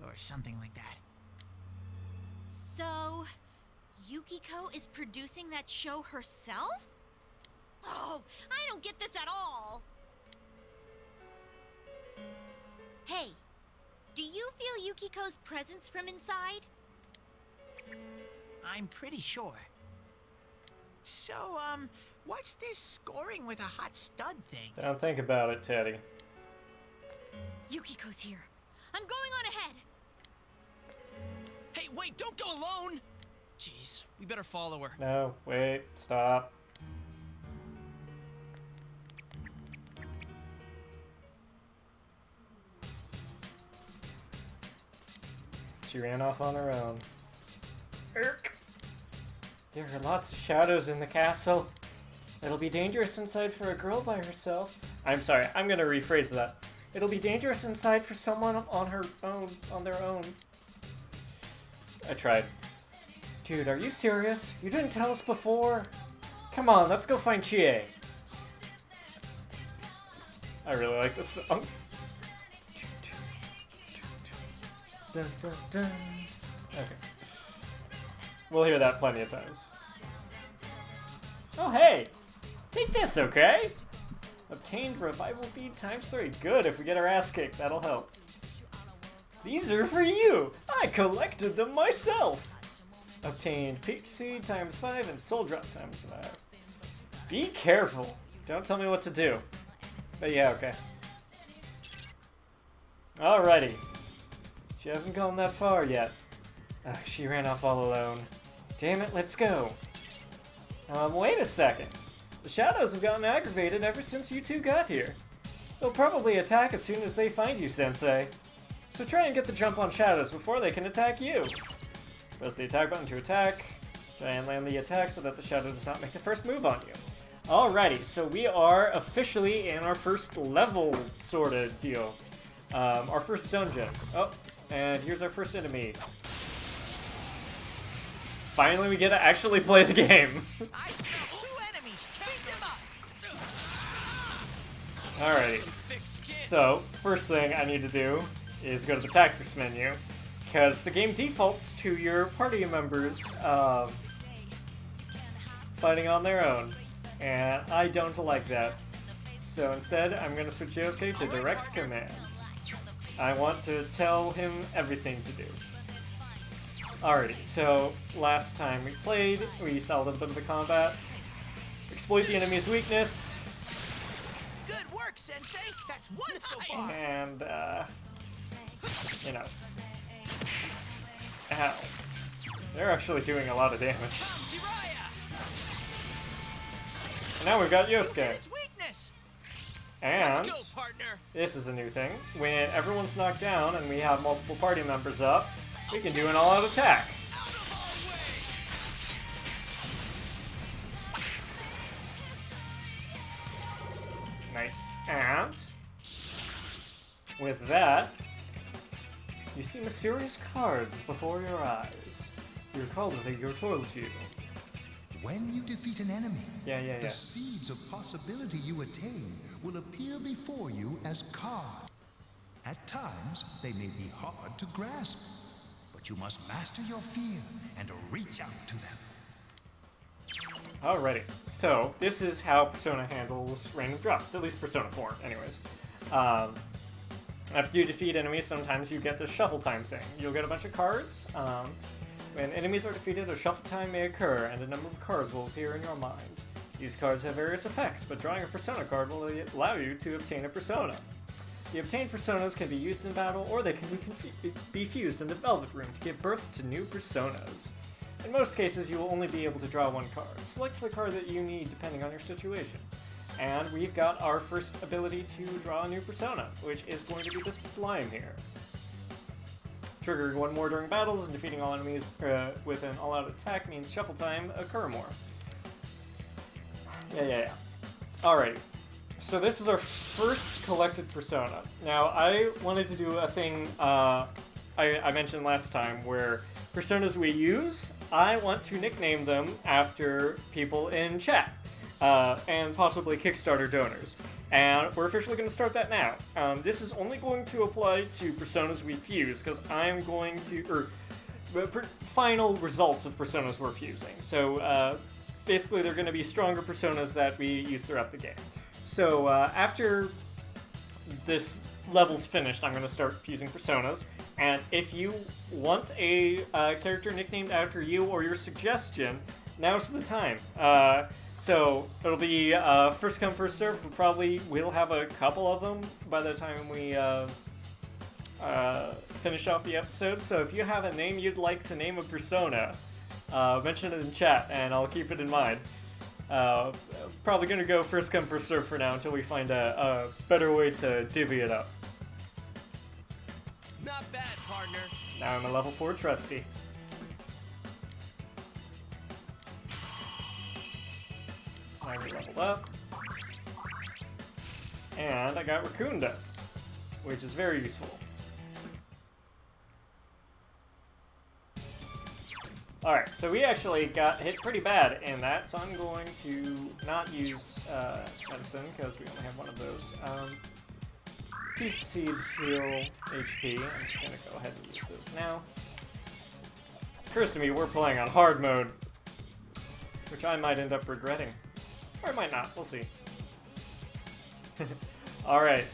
Or something like that. So, Yukiko is producing that show herself? Oh, I don't get this at all. Hey, do you feel Yukiko's presence from inside? I'm pretty sure. So, what's this scoring with a hot stud thing? Don't think about it, Teddy. Yukiko's here. I'm going on ahead. Hey, wait, don't go alone! Jeez, we better follow her. No, wait, stop. She ran off on her own. Irk. There are lots of shadows in the castle. It'll be dangerous inside for a girl by herself. I'm sorry, I'm gonna rephrase that. It'll be dangerous inside for someone on their own. I tried. Dude, are you serious? You didn't tell us before? Come on, let's go find Chie. I really like this song. Dun, dun, dun. Okay. We'll hear that plenty of times. Oh, hey! Take this, okay? Obtained revival bead ×3. Good, if we get our ass kicked, that'll help. These are for you! I collected them myself! Obtained peach seed ×5 and soul drop ×5. Be careful! Don't tell me what to do. But yeah, okay. Alrighty. She hasn't gone that far yet. Ugh, she ran off all alone. Damn it, let's go. Wait a second. The shadows have gotten aggravated ever since you two got here. They'll probably attack as soon as they find you, Sensei. So try and get the jump on shadows before they can attack you. Press the attack button to attack. Try and land the attack so that the shadow does not make the first move on you. Alrighty, so we are officially in our first level sort of deal. Our first dungeon. Oh, and here's our first enemy. Finally, we get to actually play the game. I smell 2 enemies. Beat them up. Alrighty. So, first thing I need to do is go to the tactics menu, because the game defaults to your party members fighting on their own, and I don't like that. So instead, I'm going to switch Yosuke to direct commands. I want to tell him everything to do. Alrighty, so last time we played, we saw a little bit of the combat. Exploit the enemy's weakness. Good work, Sensei. That's one so far. And, you know. Ow. They're actually doing a lot of damage. And now we've got Yosuke. And this is a new thing. When everyone's knocked down and we have multiple party members up, we can do an all-out attack. Nice. And with that, you see mysterious cards before your eyes. You recall that they were told to you. When you defeat an enemy, Yeah. the seeds of possibility you attain will appear before you as cards. At times, they may be hard to grasp, but you must master your fear and reach out to them. Alrighty, so this is how Persona handles random drops, at least Persona 4, anyways. After you defeat enemies, sometimes you get the shuffle time thing. You'll get a bunch of cards. When enemies are defeated, a shuffle time may occur, and a number of cards will appear in your mind. These cards have various effects, but drawing a Persona card will allow you to obtain a Persona. The obtained Personas can be used in battle, or they can be fused in the Velvet Room to give birth to new Personas. In most cases, you will only be able to draw one card. Select the card that you need depending on your situation. And we've got our first ability to draw a new Persona, which is going to be the Slime here. Triggering one more during battles and defeating all enemies with an all-out attack means shuffle time occur more. Yeah. Alrighty. So this is our first collected Persona. Now, I wanted to do a thing I mentioned last time where Personas we use, I want to nickname them after people in chat, and possibly Kickstarter donors. And we're officially going to start that now. This is only going to apply to Personas we fuse, because I'm going to, final results of Personas we're fusing. So, basically they're going to be stronger Personas that we use throughout the game. So, after this level's finished, I'm going to start fusing Personas, and if you want a character nicknamed after you or your suggestion, now's the time. So it'll be first come, first serve. We'll have a couple of them by the time we finish off the episode. So if you have a name you'd like to name a Persona, mention it in chat, and I'll keep it in mind. Probably gonna go first come, first serve for now until we find a better way to divvy it up. Not bad, partner. Now I'm a level 4 Trusty. Slime leveled up. And I got Raccoonda, which is very useful. Alright, so we actually got hit pretty bad in that, so I'm going to not use medicine, because we only have one of those. Peach Seeds heal HP. I'm just going to go ahead and use those now. Occurs to me we're playing on hard mode, which I might end up regretting. Or I might not, we'll see. Alright.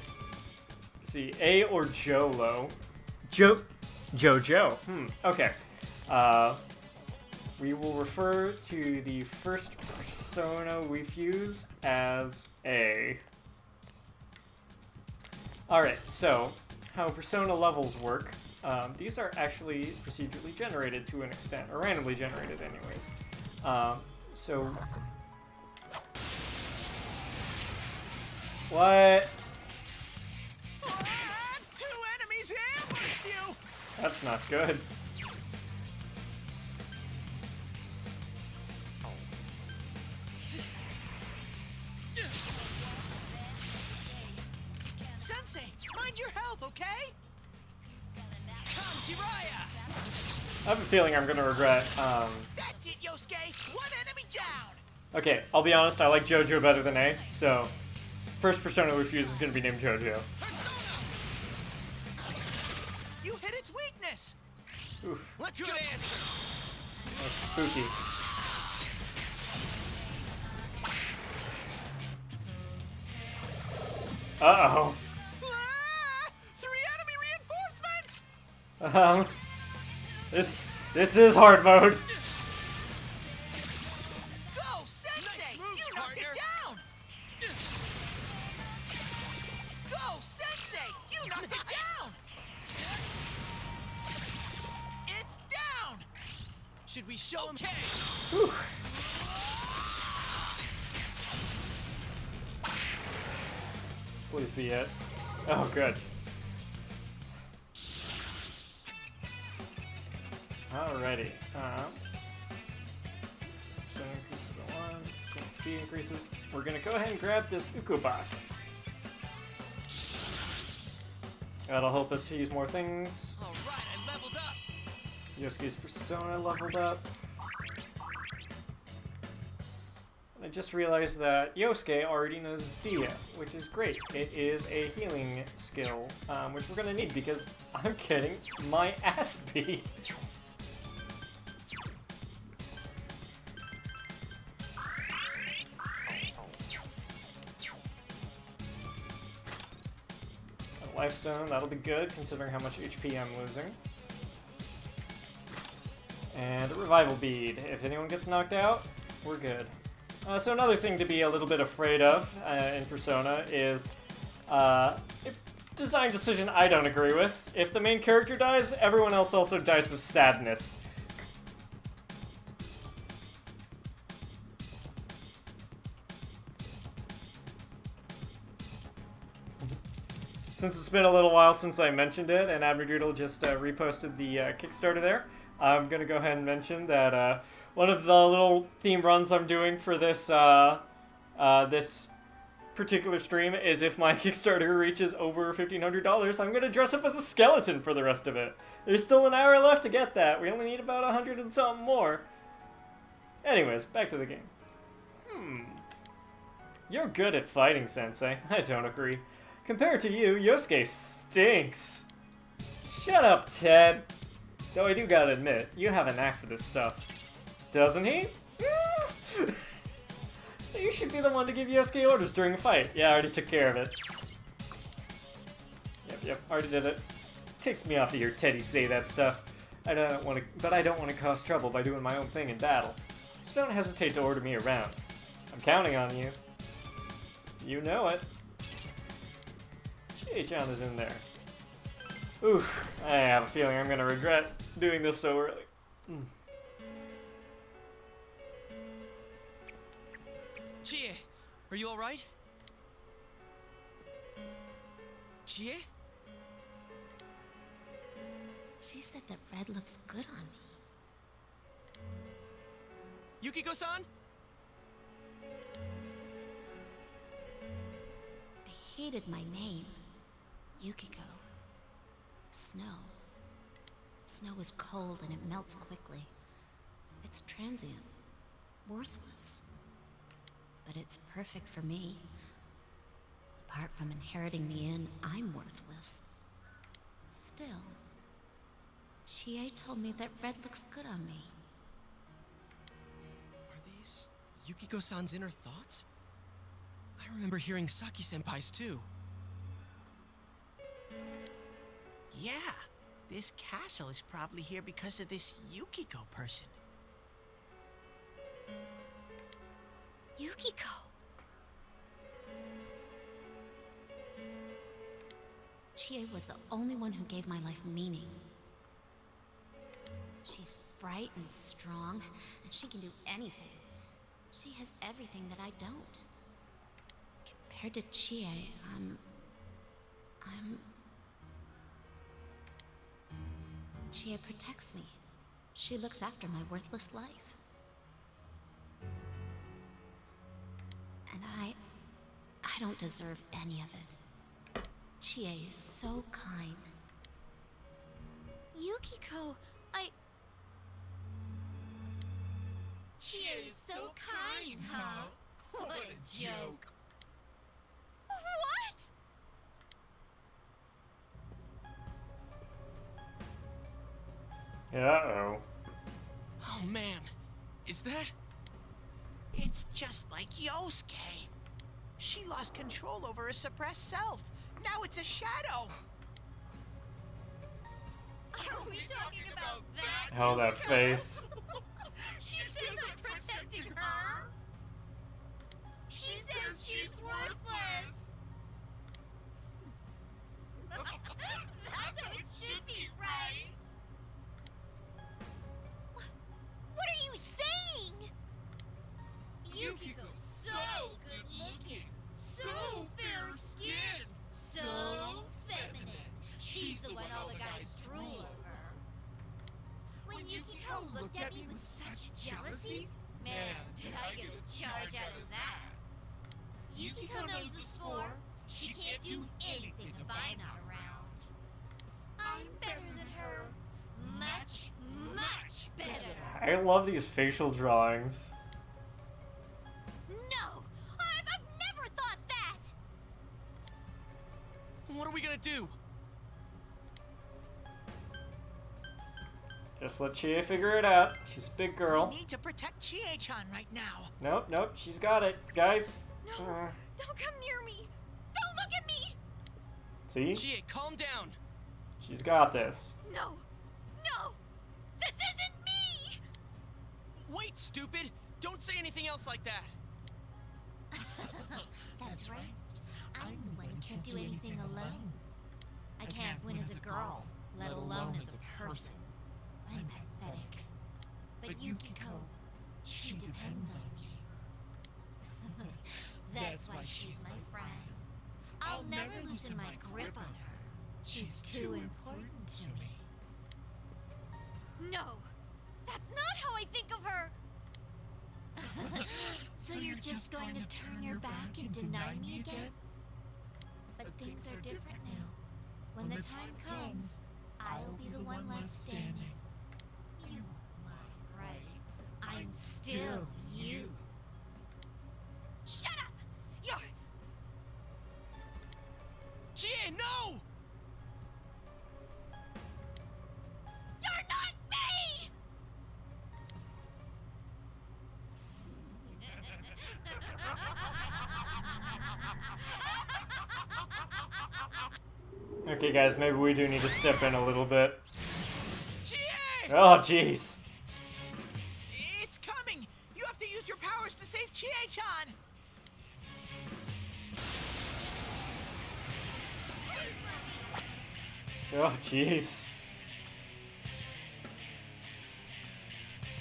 Let's see, A or Jolo? Jojo. Okay. We will refer to the first Persona we fuse as A. Alright, so how Persona levels work. These are actually procedurally generated to an extent, or randomly generated anyways. So... What? Two enemies ambushed you! That's not good. Sensei, mind your health, okay? Come, Jiraiya! I have a feeling I'm gonna regret, That's it, Yosuke! One enemy down! Okay, I'll be honest, I like JoJo better than A, so... First Persona we fuse is gonna be named JoJo. You hit its weakness! Oof. Let's go. Good answer. That's spooky. Uh-oh. Three enemy This is hard mode. Go, Sensei! You knocked it down! Go, Sensei! You knocked it down! It's down! Should we show him? Whew. Please be it. Oh, good. Alrighty. Percent increases to 1. Speed increases. We're gonna go ahead and grab this Ukobot. That'll help us use more things. All right, I leveled up. Yosuke's persona leveled up. I just realized that Yosuke already knows Dia, which is great. It is a healing skill, which we're gonna need because I'm getting my ass beat. A Lifestone, that'll be good considering how much HP I'm losing. And a Revival Bead. If anyone gets knocked out, we're good. So another thing to be a little bit afraid of in Persona is a design decision I don't agree with. If the main character dies, everyone else also dies of sadness. Since it's been a little while since I mentioned it, and Abnerdoodle just reposted the Kickstarter there, I'm gonna go ahead and mention that one of the little theme runs I'm doing for this this particular stream is if my Kickstarter reaches over $1,500, I'm gonna dress up as a skeleton for the rest of it. There's still an hour left to get that. We only need about 100 and something more. Anyways, back to the game. You're good at fighting, Sensei. I don't agree. Compared to you, Yosuke stinks. Shut up, Ted. Though I do gotta admit, you have a knack for this stuff. Doesn't he? So you should be the one to give Yosuke orders during a fight. Yeah, I already took care of it. Yep, already did it. Takes me off to hear Teddy say that stuff. I don't want to cause trouble by doing my own thing in battle. So don't hesitate to order me around. I'm counting on you. You know it. Chie-chan is in there. Ooh, I have a feeling I'm gonna regret doing this so early. Chie, are you alright? Chie? She said that red looks good on me. Yukiko-san? I hated my name. Yukiko. Snow. Snow is cold and it melts quickly. It's transient. Worthless. But it's perfect for me. Apart from inheriting the inn, I'm worthless. Still, Chie told me that red looks good on me. Are these Yukiko-san's inner thoughts? I remember hearing Saki-senpai's too. Yeah, this castle is probably here because of this Yukiko person. Yukiko! Chie was the only one who gave my life meaning. She's bright and strong, and she can do anything. She has everything that I don't. Compared to Chie, Chie protects me. She looks after my worthless life. And I don't deserve any of it. Chie is so kind. Yukiko, Chie is so kind, huh? What a joke. What? Uh-oh. Oh man, is that? It's just like Yosuke. She lost control over her suppressed self. Now it's a shadow. we talking about that? Oh, that face. She says I'm protecting her. She says she's worthless. That's how it should be, right? What are you saying? Yukiko's so good looking, so fair skinned, so feminine. She's the one all the guys drool over. When Yukiko looked at me with such jealousy, man, did I get a charge out of that. Yukiko knows the score. She can't do anything if I'm not around. I'm better than her. Much, much better. I love these facial drawings. No! I've never thought that! What are we gonna do? Just let Chie figure it out. She's a big girl. We need to protect Chie-chan right now. Nope, nope, she's got it. Guys. No! Don't come near me! Don't look at me! See? Chie, calm down. She's got this. No! No! This isn't me! Wait, stupid! Don't say anything else like that. That's right. I'm the one who can't do anything alone. I can't win as a girl, let alone as a person. I'm pathetic. But Yukiko, she depends on me. That's why she's my friend. I'll never loosen my grip on her. She's too important to me. No! That's not how I think of her! So you're just going to turn your back and deny me again? But things are different now. When the time comes, I'll be the one left standing. You won't mind, right? I'm still you. Shut up! You're... Chie, no! You're not me! Okay, guys, maybe we do need to step in a little bit. Chie! Oh, jeez. It's coming! You have to use your powers to save Chie-chan! Oh, jeez.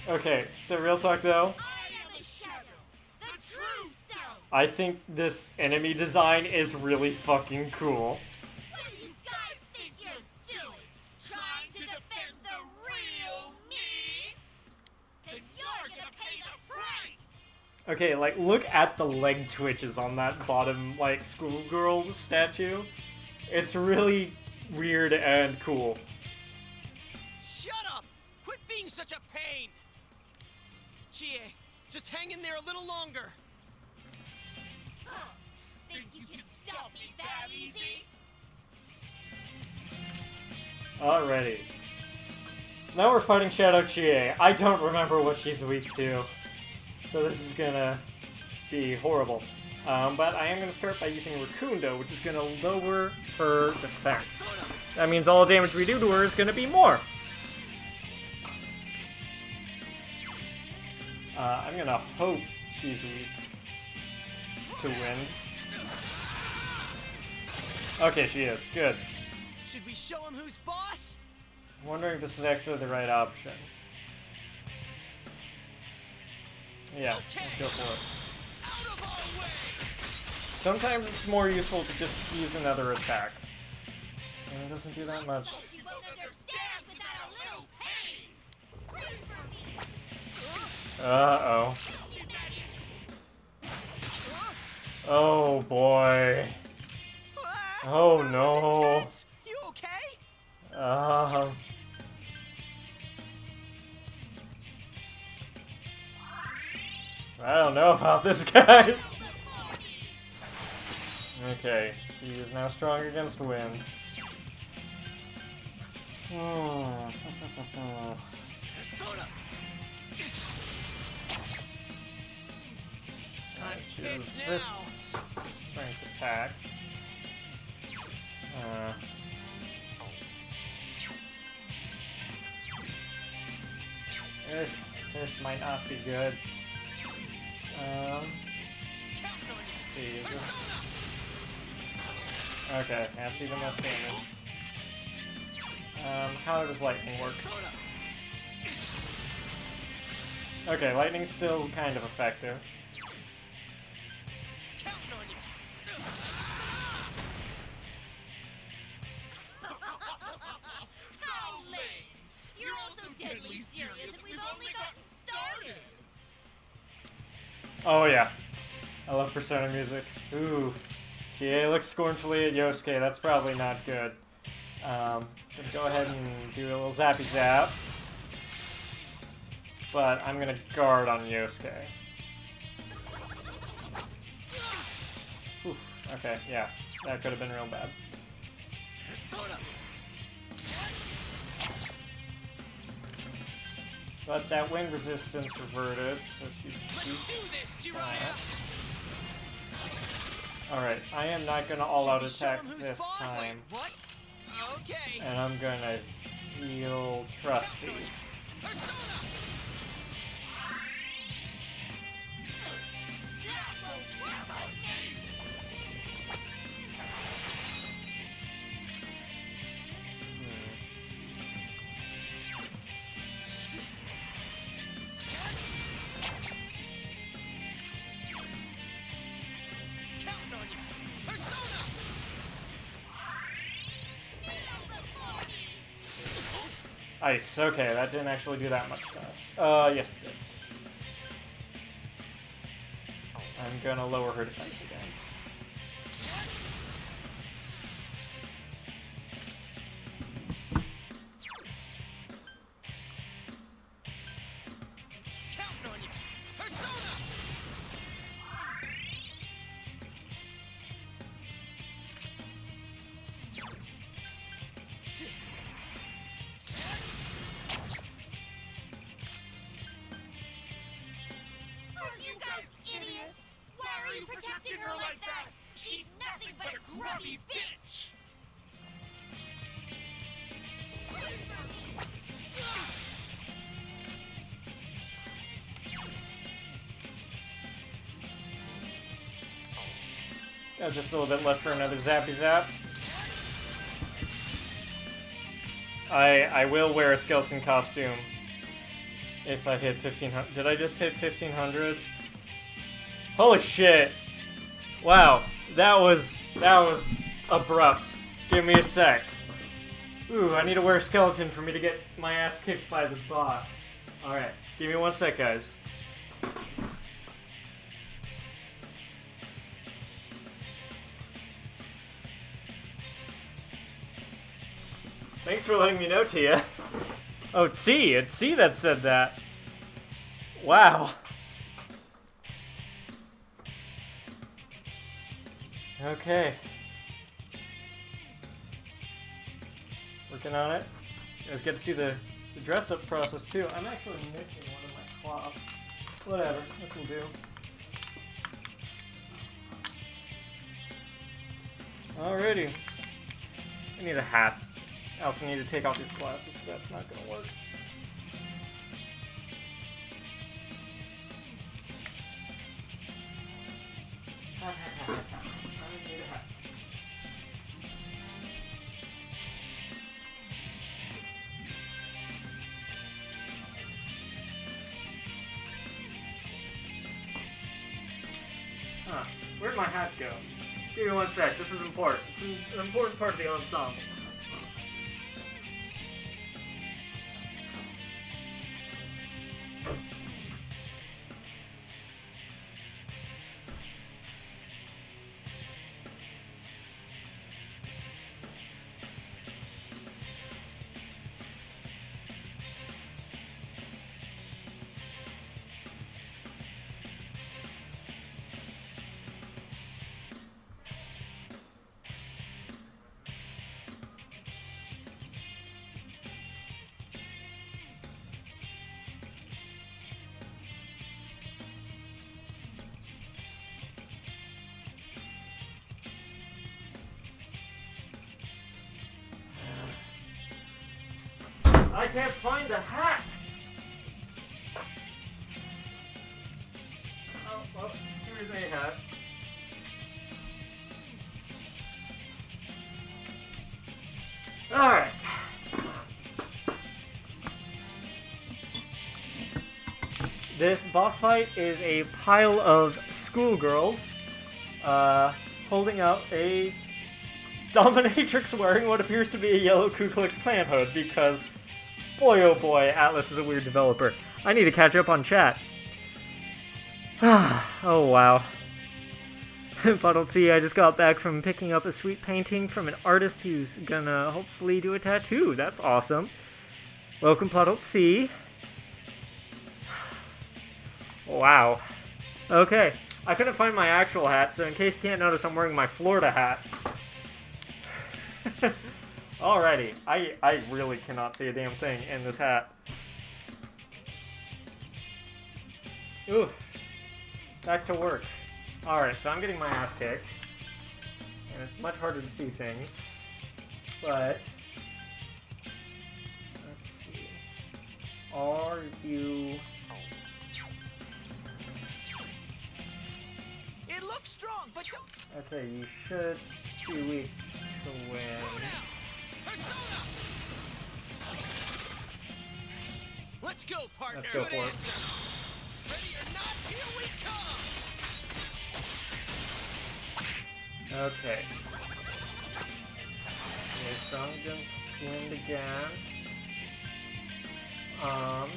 Okay, so real talk though. I am a shadow, the true self. I think this enemy design is really fucking cool. What do you guys think you're doing? Trying to defend the real me? Then you're gonna pay the price! Okay, like, look at the leg twitches on that bottom, like, schoolgirl statue. It's really weird and cool. Shut up! Quit being such a pain! Chie, just hang in there a little longer. Huh. Think you can stop me that easy? Alrighty. So now we're fighting Shadow Chie. I don't remember what she's weak to. So this is gonna be horrible. But I am gonna start by using Rakundo, which is gonna lower her defense. That means all damage we do to her is gonna be more. I'm gonna hope she's weak to wind. Okay, she is. Good. Should we show him who's boss? I'm wondering if this is actually the right option. Yeah, let's go for it. Out of our way! Sometimes it's more useful to just use another attack. And it doesn't do that much. You won't understand without a little pain! Scream for me! Uh-oh. Oh boy. Oh no. You okay? I don't know about this, guys. Okay, he is now strong against wind. She resists strength attacks. This might not be good. Let's see, is this... Okay, that's even less damage. How does lightning work? Okay, lightning's still kind of effective. How lame! You're also deadly serious, and we've only gotten started. Oh yeah, I love Persona music. Ooh, TA looks scornfully at Yosuke. That's probably not good. Go ahead and do a little zappy zap. But I'm gonna guard on Yosuke. Oof, okay, yeah. That could have been real bad. But that wind resistance reverted, so she's... Alright, I am not gonna all-out attack this time. Okay. And I'm gonna heal Trusty. Ice, okay, that didn't actually do that much to us. Yes it did. I'm gonna lower her defense again. You guys idiots! Why are you protecting her like that? She's nothing but a grubby bitch! Got just a little bit left for another zappy zap. I will wear a skeleton costume if I hit 1500. Did I just hit 1500? Holy shit! Wow, that was abrupt. Give me a sec. Ooh, I need to wear a skeleton for me to get my ass kicked by this boss. Alright, give me 1 sec, guys. Thanks for letting me know, Tia. Oh, T, it's C that said that. Wow. Okay. Working on it. You guys get to see the dress-up process, too. I'm actually missing one of my cloths. Whatever, this will do. Alrighty. I need a hat. I also need to take off these glasses because that's not going to work. Huh. Where'd my hat go? Give me 1 sec. This is important. It's an important part of the ensemble. I can't find the hat! Oh, here's a hat. Alright. This boss fight is a pile of schoolgirls holding up a dominatrix wearing what appears to be a yellow Ku Klux Klan hood because, boy oh boy, Atlas is a weird developer. I need to catch up on chat. Oh wow. Puddle T, I just got back from picking up a sweet painting from an artist who's gonna hopefully do a tattoo. That's awesome. Welcome, Puddle T. Wow. Okay. I couldn't find my actual hat, so in case you can't notice, I'm wearing my Florida hat. Alrighty. I really cannot see a damn thing in this hat. Ooh. Back to work. Alright, so I'm getting my ass kicked. And it's much harder to see things. But... let's see. Are you... It looks strong, but don't... Okay, you should be weak to win. Let's go, partner. Let's go for it. Ready or not, here we come. Okay. Okay, strong against wind again. I'm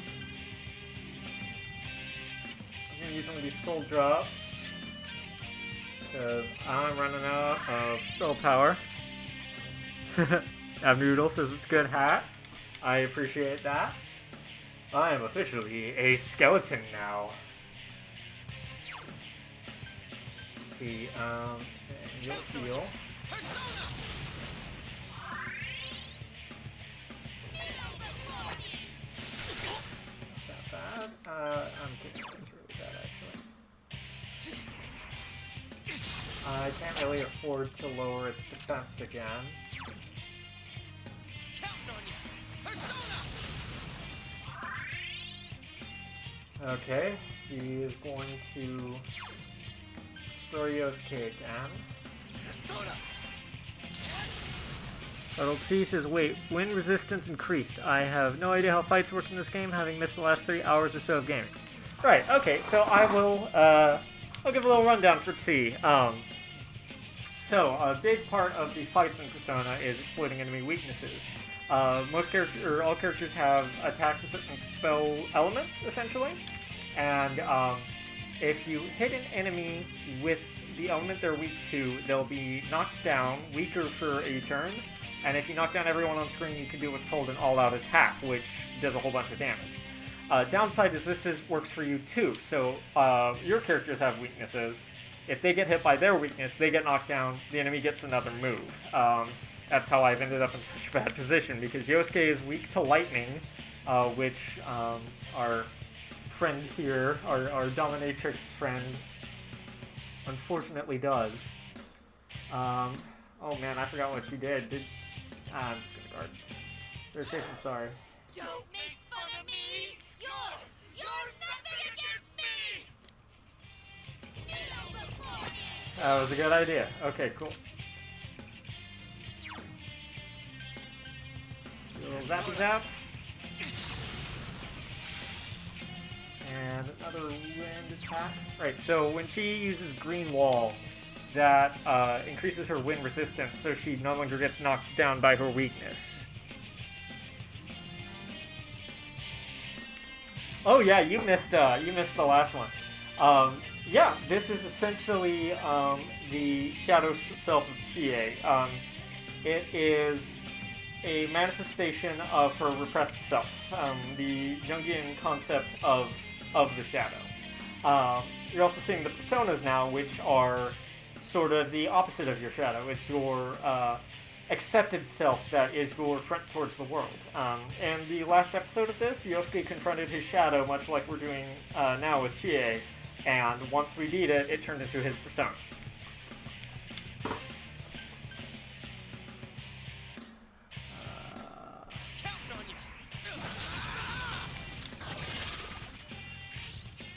gonna use one of these soul drops because I'm running out of spell power. Abnoodle says it's a good hat. I appreciate that. I am officially a skeleton now. Let's see, you'll heal. Not that bad. I'm kidding. It's really bad, actually. I can't really afford to lower its defense again. Okay, he is going to destroy Yosuke again. Turtle T says, wait, wind resistance increased. I have no idea how fights work in this game, having missed the last 3 hours or so of gaming. Right, okay, so I will, I'll give a little rundown for T. So, a big part of the fights in Persona is exploiting enemy weaknesses. All characters have attacks with certain spell elements, essentially. And if you hit an enemy with the element they're weak to, they'll be knocked down, weaker for a turn. And if you knock down everyone on screen, you can do what's called an all-out attack, which does a whole bunch of damage. Downside is works for you too. So your characters have weaknesses. If they get hit by their weakness, they get knocked down, the enemy gets another move. That's how I've ended up in such a bad position, because Yosuke is weak to lightning, which our friend here, our dominatrix friend, unfortunately does. Oh man, I forgot what she did. I'm just gonna guard. They're safe and sorry. Don't make fun of me! You're nothing against me! That was a good idea. Okay, cool. A little zappy zap. And another wind attack. Right, so when she uses green wall, that increases her wind resistance, so she no longer gets knocked down by her weakness. Oh yeah, you missed the last one. Yeah, this is essentially the shadow self of Chie. It is a manifestation of her repressed self, the Jungian concept of the shadow. You're also seeing the personas now, which are sort of the opposite of your shadow. It's your accepted self that is your front towards the world. And the last episode of this, Yosuke confronted his shadow, much like we're doing now with Chie, and once we beat it, it turned into his persona.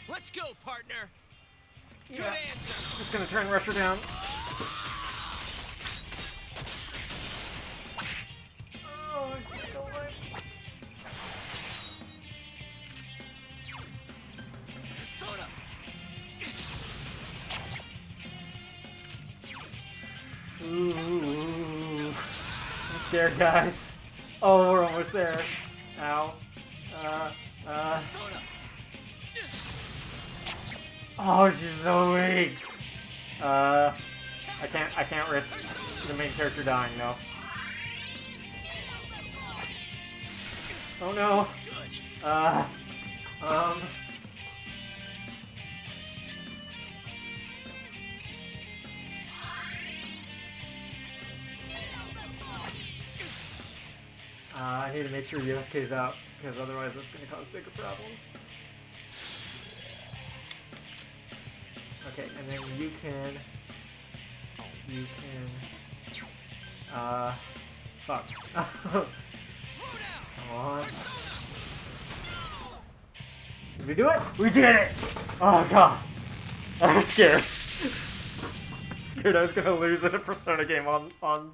Let's go, partner. Good answer. Just gonna try and rush her down. Oh, she's still alive. Persona. Ooh. I'm scared, guys. Oh, we're almost there. Ow. Persona. Oh, she's so weak. I can't risk the main character dying, though. Oh no. I need to make sure USK's out, because otherwise that's going to cause bigger problems. Okay, and then you can, fuck. Come on. Did we do it? We did it! Oh god. I was scared. I was scared I was gonna lose in a Persona game on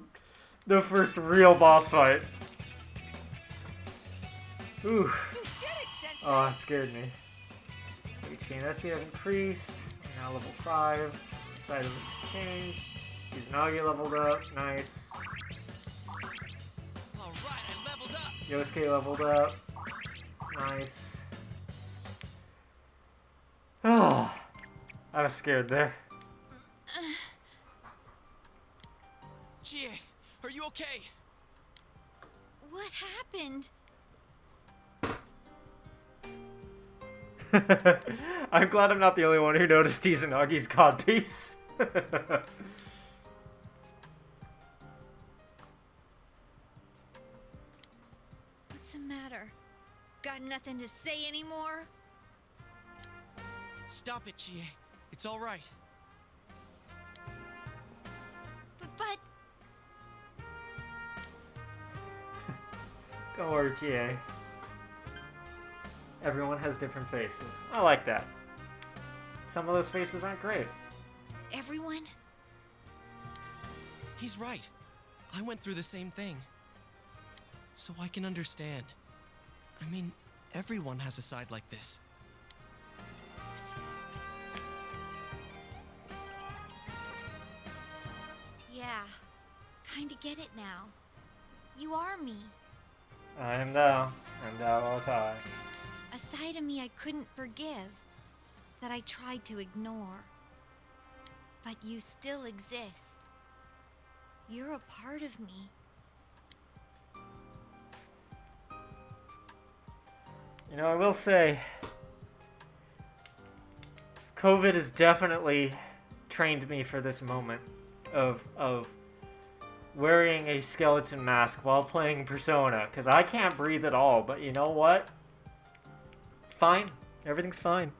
the first real boss fight. Ooh. Oh, it scared me. HP and SP have increased. We're now level 5. Side of this change. Izanagi leveled up. Nice. Alright, I leveled up. Yosuke leveled up. Nice. Oh, I was scared there. Chie, are you okay? What happened? I'm glad I'm not the only one who noticed Izanagi's codpiece. What's the matter? Got nothing to say anymore? Stop it, Chie. It's all right. But Don't worry, Chie. Everyone has different faces. I like that. Some of those faces aren't great. everyone? He's right. I went through the same thing. So I can understand. I mean, everyone has a side like this. Yeah, kinda get it now. You are me. I am thou, and thou art I. A side of me I couldn't forgive, that I tried to ignore. But you still exist. You're a part of me. You know, I will say, COVID has definitely trained me for this moment of wearing a skeleton mask while playing Persona, because I can't breathe at all, but you know what? It's fine. Everything's fine.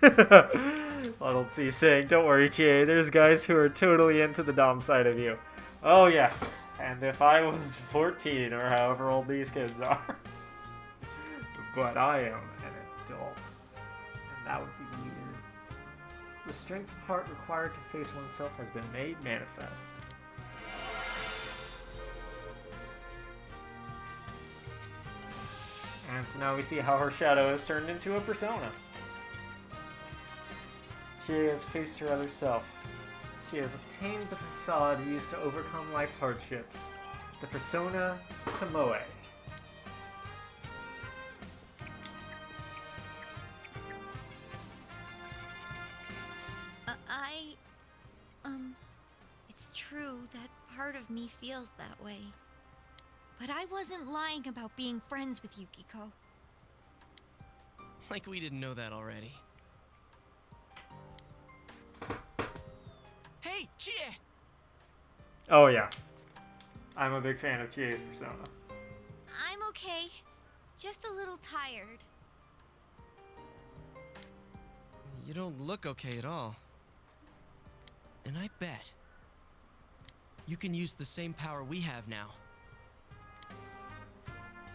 I don't see saying, don't worry, Chie, there's guys who are totally into the dom side of you. Oh yes, and if I was 14 or however old these kids are. But I am an adult, and that would be weird. The strength of heart required to face oneself has been made manifest. And so now we see how her shadow has turned into a persona. She has faced her other self. She has obtained the facade used to overcome life's hardships. The persona Tomoe. It's true that part of me feels that way. But I wasn't lying about being friends with Yukiko. Like we didn't know that already. Hey, Chie! Oh yeah. I'm a big fan of Chie's persona. I'm okay. Just a little tired. You don't look okay at all. And I bet you can use the same power we have now.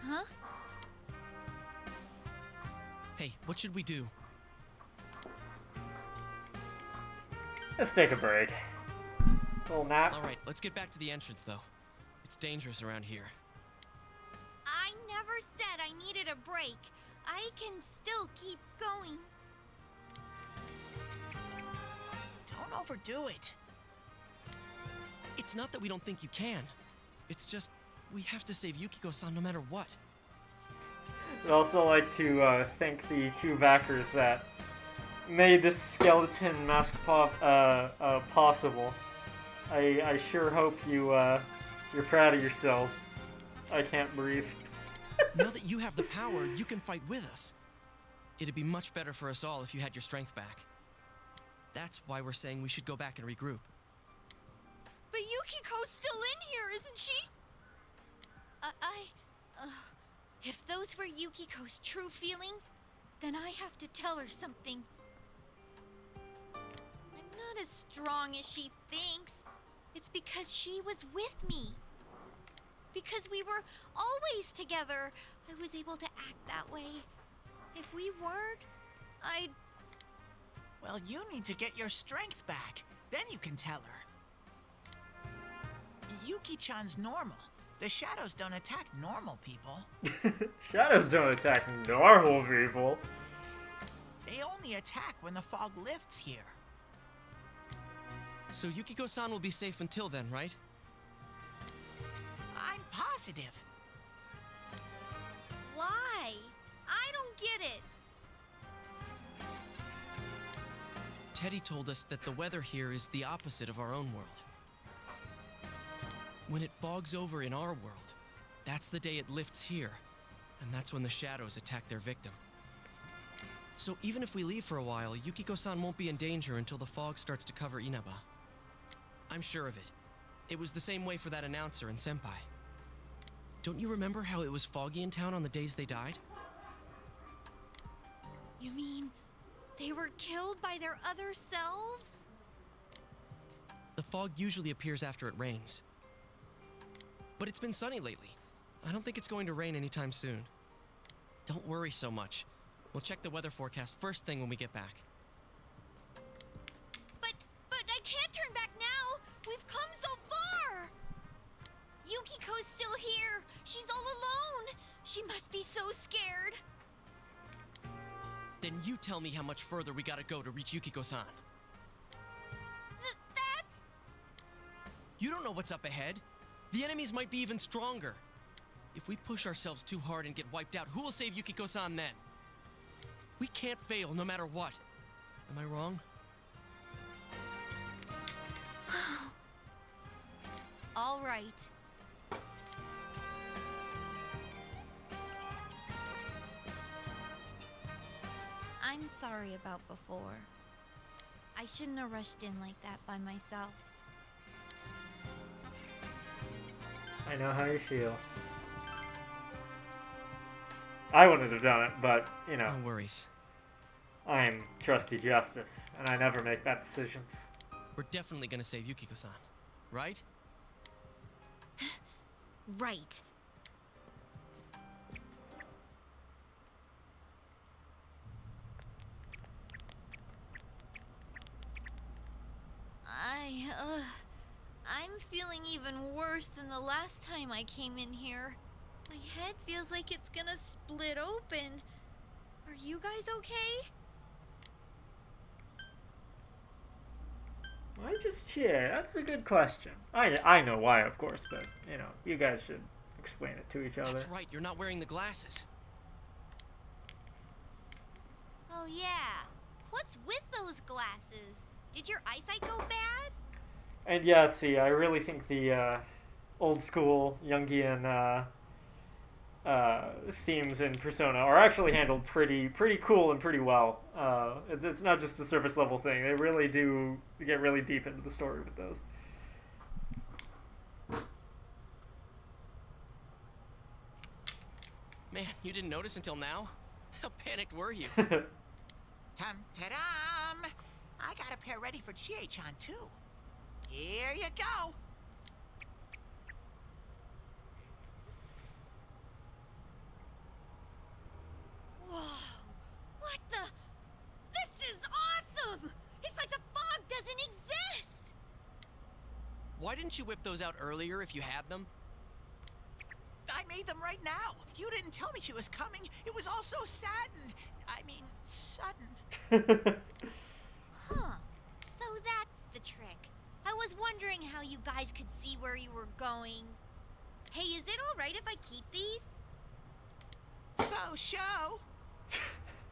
Huh? Hey, what should we do? Let's take a break. Little nap. All right, let's get back to the entrance, though. It's dangerous around here. I never said I needed a break. I can still keep going. Don't overdo it. It's not that we don't think you can. It's just, we have to save Yukiko-san no matter what. I'd also like to thank the 2 backers that made this skeleton mask possible. I sure hope you're proud of yourselves. I can't breathe. Now that you have the power, you can fight with us. It'd be much better for us all if you had your strength back. That's why we're saying we should go back and regroup. But Yukiko's still in here, isn't she? If those were Yukiko's true feelings, then I have to tell her something. I'm not as strong as she thinks. It's because she was with me. Because we were always together, I was able to act that way. If we weren't, I'd... Well, you need to get your strength back. Then you can tell her. Yuki-chan's normal. The shadows don't attack normal people. Shadows don't attack normal people. They only attack when the fog lifts here. So Yukiko-san will be safe until then, right? I'm positive. Why? I don't get it. Teddy told us that the weather here is the opposite of our own world. When it fogs over in our world, that's the day it lifts here, and that's when the shadows attack their victim. So even if we leave for a while, Yukiko-san won't be in danger until the fog starts to cover Inaba. I'm sure of it. It was the same way for that announcer and Senpai. Don't you remember how it was foggy in town on the days they died? You mean they were killed by their other selves? The fog usually appears after it rains. But it's been sunny lately. I don't think it's going to rain anytime soon. Don't worry so much. We'll check the weather forecast first thing when we get back. But I can't turn back now. We've come so far. Yukiko's still here. She's all alone. She must be so scared. Then you tell me how much further we gotta go to reach Yukiko-san. That's... You don't know what's up ahead. The enemies might be even stronger. If we push ourselves too hard and get wiped out, who will save Yukiko-san then? We can't fail no matter what. Am I wrong? All right. I'm sorry about before. I shouldn't have rushed in like that by myself. I know how you feel. I wouldn't have done it, but, you know. No worries. I'm Trusty Justice, and I never make bad decisions. We're definitely gonna save Yukiko-san, right? Right. I'm feeling even worse than the last time I came in here. My head feels like it's gonna split open. Are you guys okay? Why just cheer? That's a good question. I know why, of course, but, you know, you guys should explain it to each other. That's right, you're not wearing the glasses. Oh yeah. What's with those glasses? Did your eyesight go bad? And yeah, see, I really think the old school Jungian themes in Persona are actually handled pretty cool and pretty well. It's not just a surface level thing. They really do get really deep into the story with those. Man, you didn't notice until now? How panicked were you? Tum-ta-dum! I got a pair ready for Chie-chan, too. Here you go! Whoa! What the? This is awesome! It's like the fog doesn't exist! didn't you whip those out earlier if you had them? I made them right now. You didn't tell me she was coming. It was all so sudden. Sudden. Huh. So that's the trick. I was wondering how you guys could see where you were going. Hey, is it alright if I keep these? Faux show.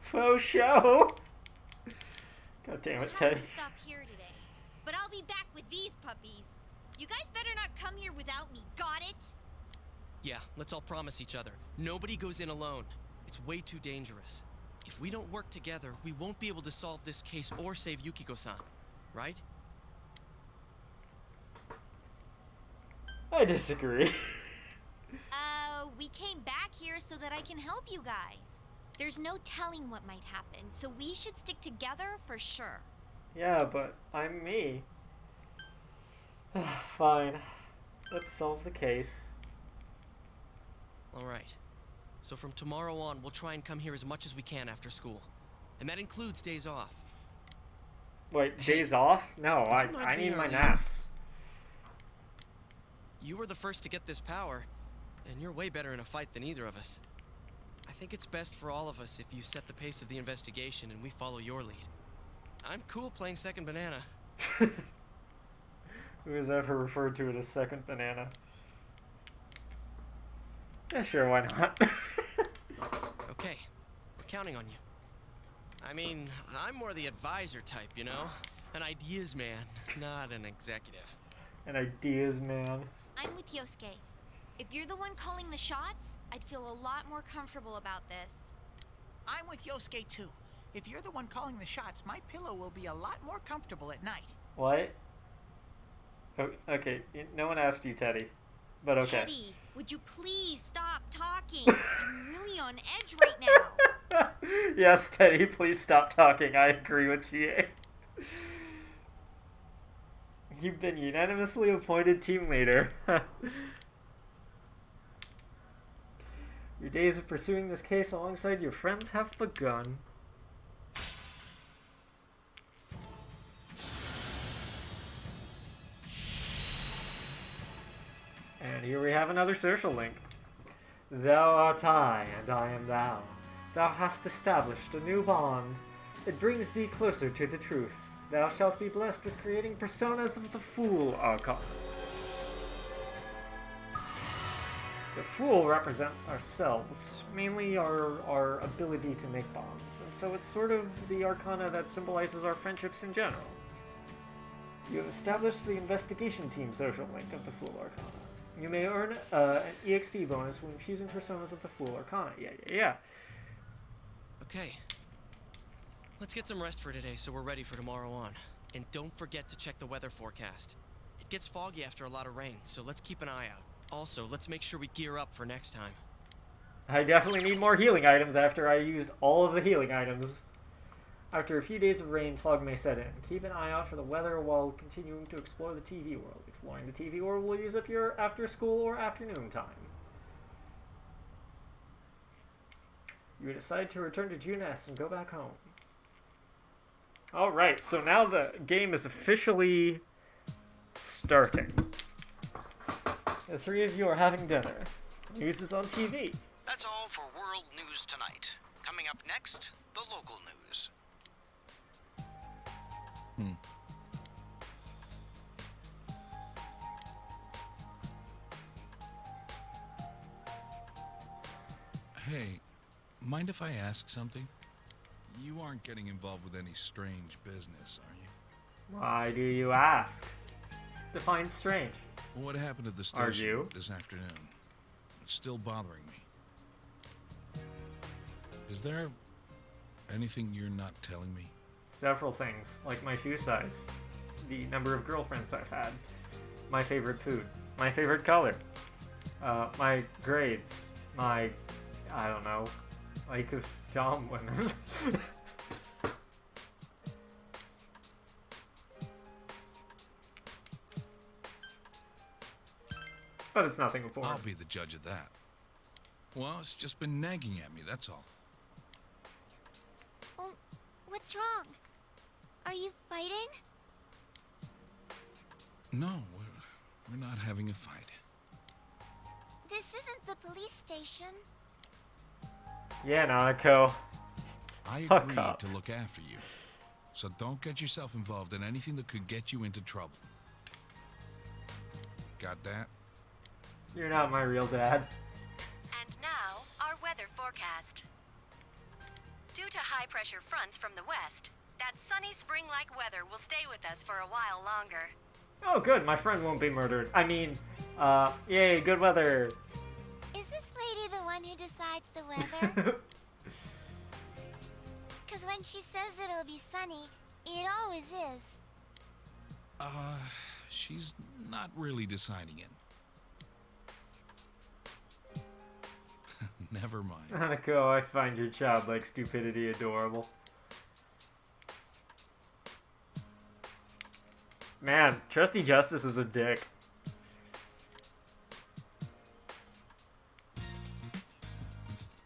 Faux show. God damn it, I'll have Teddy. to stop here today. But I'll be back with these puppies. You guys better not come here without me, got it? Yeah, let's all promise each other. Nobody goes in alone. It's way too dangerous. If we don't work together, we won't be able to solve this case or save Yukiko-san, right? I disagree. We came back here so that I can help you guys. There's no telling what might happen, so we should stick together for sure. Yeah, but I'm me. Fine. Let's solve the case. Alright. So from tomorrow on, we'll try and come here as much as we can after school. And that includes days off. Wait, days off? No, I need my naps. You were the first to get this power, and you're way better in a fight than either of us. I think it's best for all of us if you set the pace of the investigation and we follow your lead. I'm cool playing second banana. Who has ever referred to it as second banana? Yeah, sure, why not? Okay, we're counting on you. I mean, I'm more the advisor type, you know? An ideas man, not an executive. An ideas man. I'm with Yosuke. If you're the one calling the shots, I'd feel a lot more comfortable about this. I'm with Yosuke too. If you're the one calling the shots, my pillow will be a lot more comfortable at night. What? Oh, okay, no one asked you, Teddy. But okay. Teddy, would you please stop talking? I'm really on edge right now. Yes, Teddy, please stop talking. I agree with GA. You've been unanimously appointed team leader. Your days of pursuing this case alongside your friends have begun. And here we have another social link. Thou art I, and I am thou. Thou hast established a new bond. It brings thee closer to the truth. Thou shalt be blessed with creating personas of the Fool Archon. The Fool represents ourselves, mainly our ability to make bonds, and so it's sort of the arcana that symbolizes our friendships in general. You have established the investigation team social link of the Fool Arcana. You may earn an EXP bonus when fusing personas of the Fool Arcana. Yeah. Okay. Let's get some rest for today so we're ready for tomorrow on. And don't forget to check the weather forecast. It gets foggy after a lot of rain, so let's keep an eye out. Also, let's make sure we gear up for next time. I definitely need more healing items after I used all of the healing items. After a few days of rain, fog may set in. Keep an eye out for the weather while continuing to explore the TV world. Exploring the TV world will use up your after-school or afternoon time. You decide to return to Junes and go back home. Alright, so now the game is officially starting. The three of you are having dinner. News is on TV. That's all for World News Tonight. Coming up next, the local news. Hey, mind if I ask something? You aren't getting involved with any strange business, are you? Why do you ask? Define strange. What happened at the Are station you? this afternoon? It's still bothering me. Is there anything you're not telling me? Several things, like my shoe size, the number of girlfriends I've had, my favorite food, my favorite color, my grades, my, I don't know, like of dumb women. But it's nothing important. I'll be the judge of that. Well, it's just been nagging at me, that's all. Oh, what's wrong? Are you fighting? No, We're not having a fight. This isn't the police station. Yeah, Nanako. I Fuck agreed cops. to look after you. So don't get yourself involved in anything that could get you into trouble. Got that? You're not my real dad. And now, our weather forecast. Due to high-pressure fronts from the west, that sunny spring-like weather will stay with us for a while longer. Oh, good. My friend won't be murdered. I mean, yay, good weather. Is this lady the one who decides the weather? Because when she says it'll be sunny, it always is. She's not really deciding it. Never mind. Nanako, I find your childlike stupidity adorable. Man, Trusty Justice is a dick.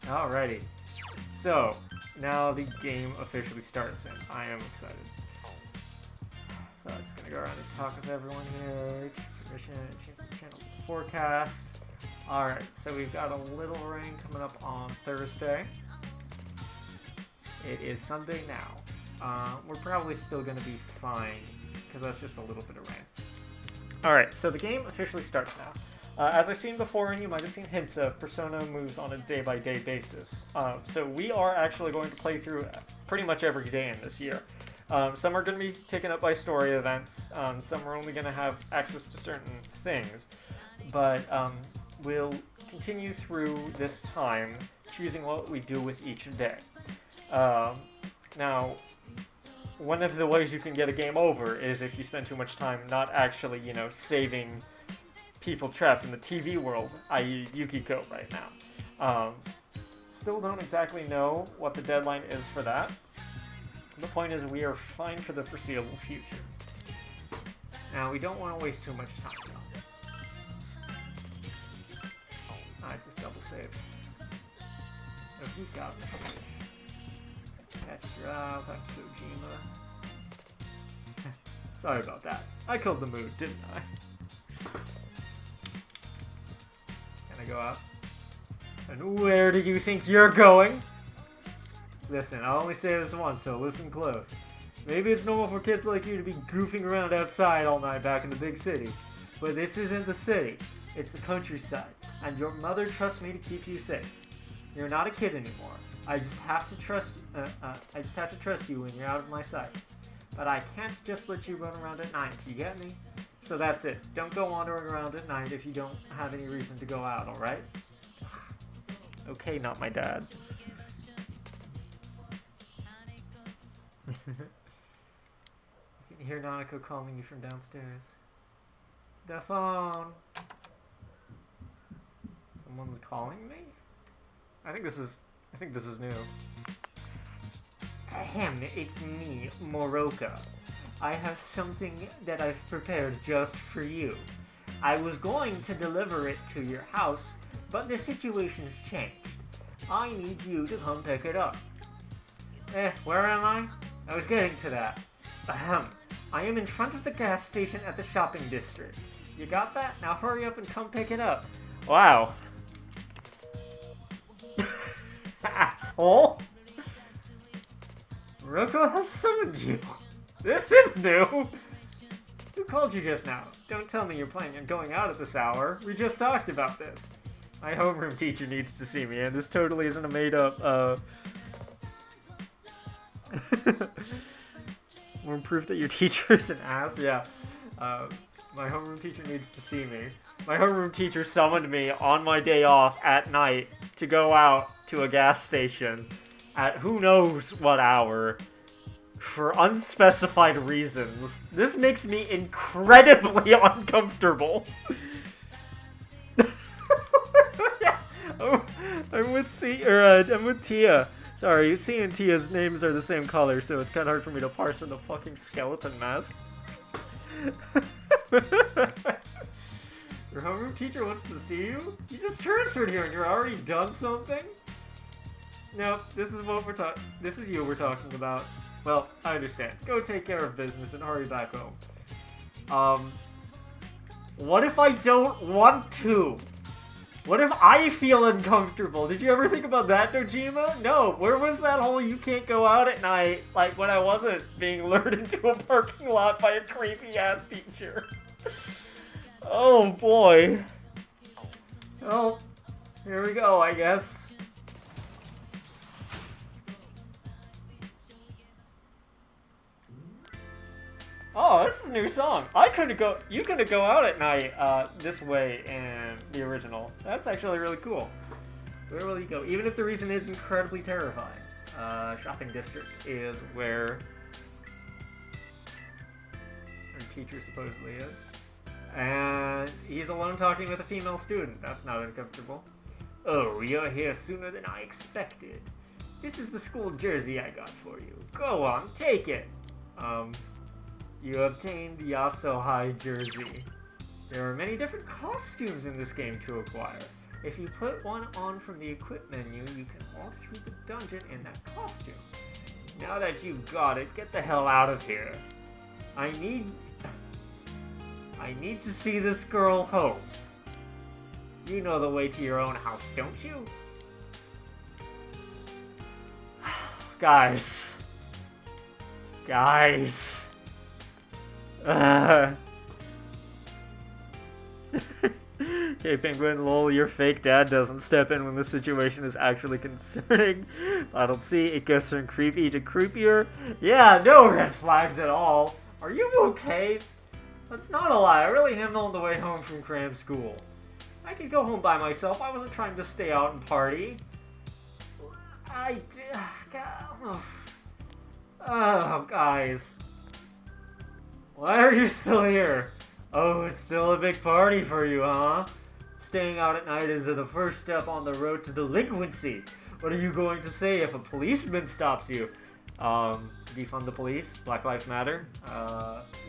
Alrighty. So, now the game officially starts, and I am excited. So I'm just gonna go around and talk with everyone here. Permission, change the channel to forecast. Alright, so we've got a little rain coming up on Thursday. It is Sunday now. We're probably still gonna be fine, because that's just a little bit of rain. Alright, so the game officially starts now. As I've seen before, and you might have seen hints of, Persona moves on a day-by-day basis. So we are actually going to play through pretty much every day in this year. Some are going to be taken up by story events, some are only going to have access to certain things, but we'll continue through this time, choosing what we do with each day. Now, one of the ways you can get a game over is if you spend too much time not actually, saving people trapped in the TV world, i.e. Yukiko right now. Still don't exactly know what the deadline is for that. The point is we are fine for the foreseeable future. Now, we don't want to waste too much time, though. I just double save. Oh, you got me. That's out, that's Kojima. Sorry about that. I killed the mood, didn't I? Can I go out? And where do you think you're going? Listen, I'll only say this once, so listen close. Maybe it's normal for kids like you to be goofing around outside all night back in the big city. But this isn't the city. It's the countryside. And your mother trusts me to keep you safe. You're not a kid anymore. I just have to trust you when you're out of my sight. But I can't just let you run around at night, you get me? So that's it. Don't go wandering around at night if you don't have any reason to go out, alright? Okay, not my dad. You can hear Nanako calling you from downstairs. The phone! Someone's calling me? I think this is new. Ahem, it's me, Moroka. I have something that I've prepared just for you. I was going to deliver it to your house, but the situation's changed. I need you to come pick it up. Where am I? I was getting to that. Ahem. I am in front of the gas station at the shopping district. You got that? Now hurry up and come pick it up. Wow. Asshole. Roko has summoned you. This is new. Who called you just now? Don't tell me you're planning on going out at this hour. We just talked about this. My homeroom teacher needs to see me, and this totally isn't a made-up, more proof that your teacher's an ass? Yeah. My homeroom teacher needs to see me. My homeroom teacher summoned me on my day off at night to go out to a gas station at who knows what hour for unspecified reasons. This makes me incredibly uncomfortable. I'm with Tia. Sorry, C and Tia's names are the same color, so it's kind of hard for me to parse in the fucking skeleton mask. Your homeroom teacher wants to see you? You just transferred here and you're already done something? No, this is what this is you we're talking about. Well, I understand. Go take care of business and hurry back home. What if I don't want to? What if I feel uncomfortable? Did you ever think about that, Dojima? No. Where was that whole you can't go out at night, like when I wasn't being lured into a parking lot by a creepy-ass teacher? Oh, boy. Well, here we go, I guess. Oh, this is a new song. You couldn't go out at night this way in the original. That's actually really cool. Where will you go? Even if the reason is incredibly terrifying. Shopping district is where our teacher supposedly is. And he's alone talking with a female student. That's not uncomfortable. Oh, you're here sooner than I expected. This is the school jersey I got for you. Go on, take it. You obtained the Yaso High jersey. There are many different costumes in this game to acquire. If you put one on from the equip menu, you can walk through the dungeon in that costume. Now that you've got it, get the hell out of here. I need to see this girl home. You know the way to your own house, don't you? Guys. Okay, Penguin, lol, your fake dad doesn't step in when the situation is actually concerning. I don't see, it goes from creepy to creepier. Yeah, no red flags at all. Are you okay? That's not a lie, I really am on the way home from cram school. I could go home by myself, I wasn't trying to stay out and party. Oh, guys. Why are you still here? Oh, it's still a big party for you, huh? Staying out at night is the first step on the road to delinquency. What are you going to say if a policeman stops you? Defund the police? Black Lives Matter?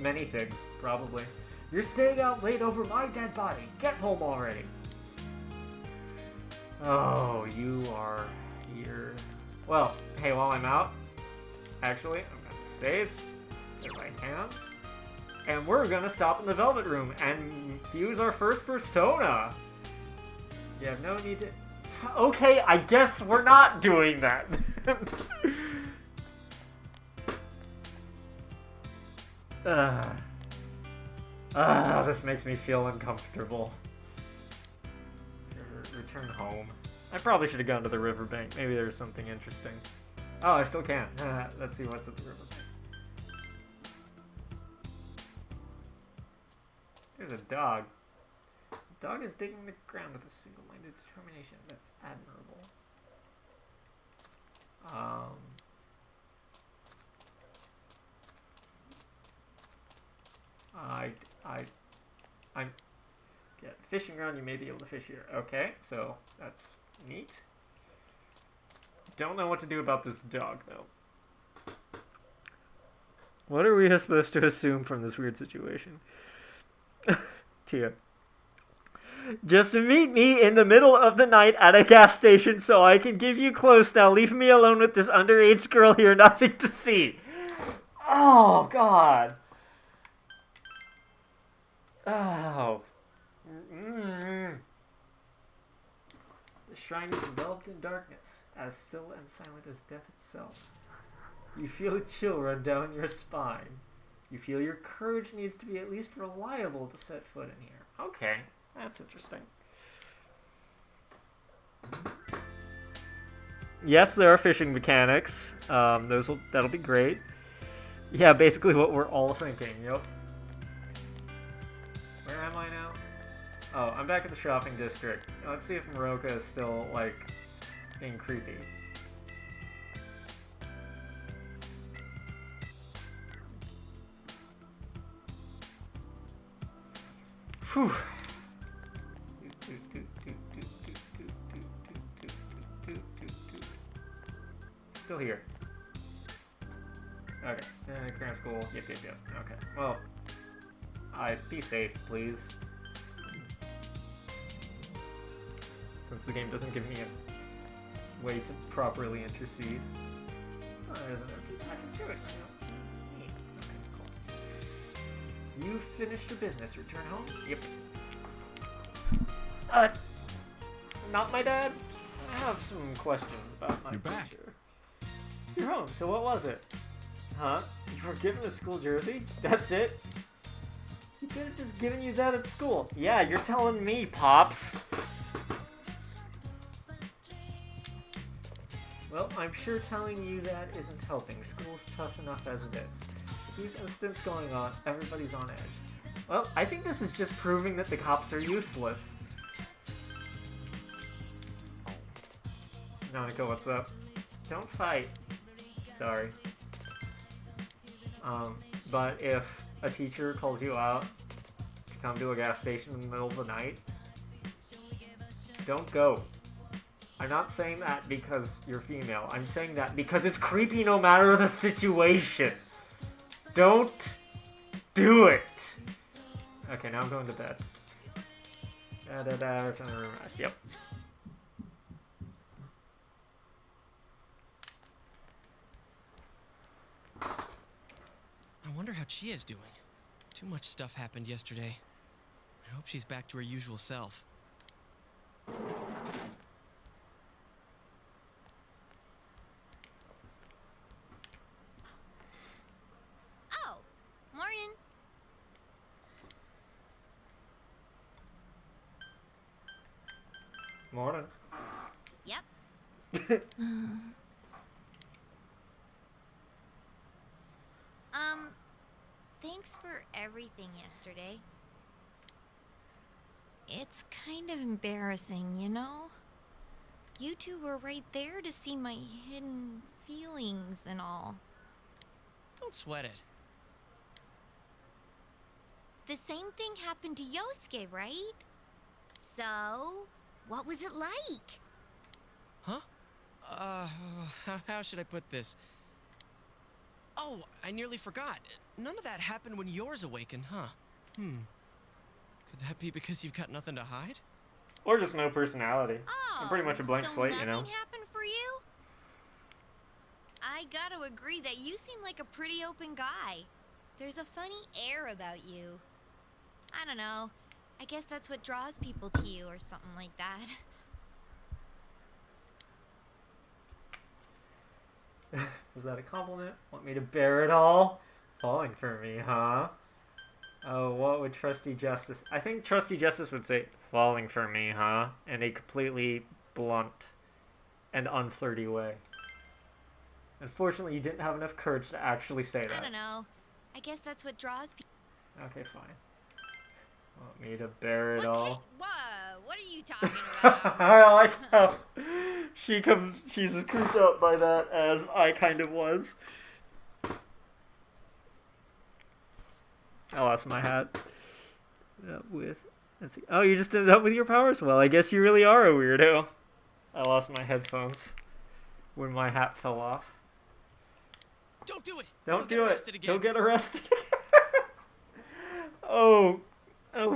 Many things, probably. You're staying out late over my dead body. Get home already. Oh, you are here. Well, hey, while I'm out, actually, I'm gonna save if I can. And we're gonna stop in the Velvet Room and fuse our first persona. You have no need to... Okay, I guess we're not doing that. This makes me feel uncomfortable. Return home. I probably should have gone to the riverbank. Maybe there's something interesting. Oh, I still can. Let's see what's at the riverbank. There's a dog. The dog is digging the ground with a single-minded determination. That's admirable. I'm get fishing ground. You may be able to fish here. Okay, so that's neat. Don't know what to do about this dog though. What are we supposed to assume from this weird situation? Tia. Just meet me in the middle of the night at a gas station so I can give you close. Now leave me alone with this underage girl here. Nothing to see. Oh, God. Oh. The shrine is enveloped in darkness, as still and silent as death itself. You feel a chill run down your spine. You feel your courage needs to be at least reliable to set foot in here. Okay, that's interesting. Yes, there are fishing mechanics. That'll be great. Yeah, basically what we're all thinking. Yep. Where am I now? Oh, I'm back at the shopping district. Let's see if Maroka is still, like, being creepy. Whew. Still here. Okay. Cram school. Yep. Okay. Well, be safe, please. Since the game doesn't give me a way to properly intercede. Oh, there's an empty patch to it. Neat. Okay, You finished your business. Return home? Yep. Not my dad. I have some questions about my You're back. teacher. You're home, so what was it? Huh? You were given a school jersey? That's it? He could have just given you that at school. Yeah, you're telling me, Pops. Well, I'm sure telling you that isn't helping. School's tough enough as it is. These incidents going on, everybody's on edge. Well, I think this is just proving that the cops are useless. Nanika, what's up? Don't fight. Sorry. But if a teacher calls you out to come to a gas station in the middle of the night, don't go. I'm not saying that because you're female. I'm saying that because it's creepy no matter the situation. Don't do it. Okay, now I'm going to bed. Return to room rest. Yep. I wonder how Chia's doing. Too much stuff happened yesterday. I hope she's back to her usual self. Oh, morning. Morning. Yep. Thanks for everything yesterday. It's kind of embarrassing, you know? You two were right there to see my hidden feelings and all. Don't sweat it. The same thing happened to Yosuke, right? So, what was it like? Huh? How should I put this? Oh, I nearly forgot. None of that happened when yours awakened, huh? Could that be because you've got nothing to hide? Or just no personality. Oh, I'm pretty much a blank so slate, you know? nothing happened for you? I gotta agree that you seem like a pretty open guy. There's a funny air about you. I don't know. I guess that's what draws people to you or something like that. Was that a compliment? Want me to bear it all? Falling for me, huh? Oh, what would Trusty Justice... I think Trusty Justice would say, falling for me, huh? In a completely blunt and unflirty way. Unfortunately, you didn't have enough courage to actually say that. I don't know. I guess that's what draws people. Okay, fine. Want me to bear it all? Whoa, what are you talking about? I like how she's as creeped out by that as I kind of was. I lost my hat. Let's see. Oh, you just ended up with your powers? Well, I guess you really are a weirdo. I lost my headphones when my hat fell off. Don't do it! Don't You'll do get it! arrested again. Don't get arrested. Oh,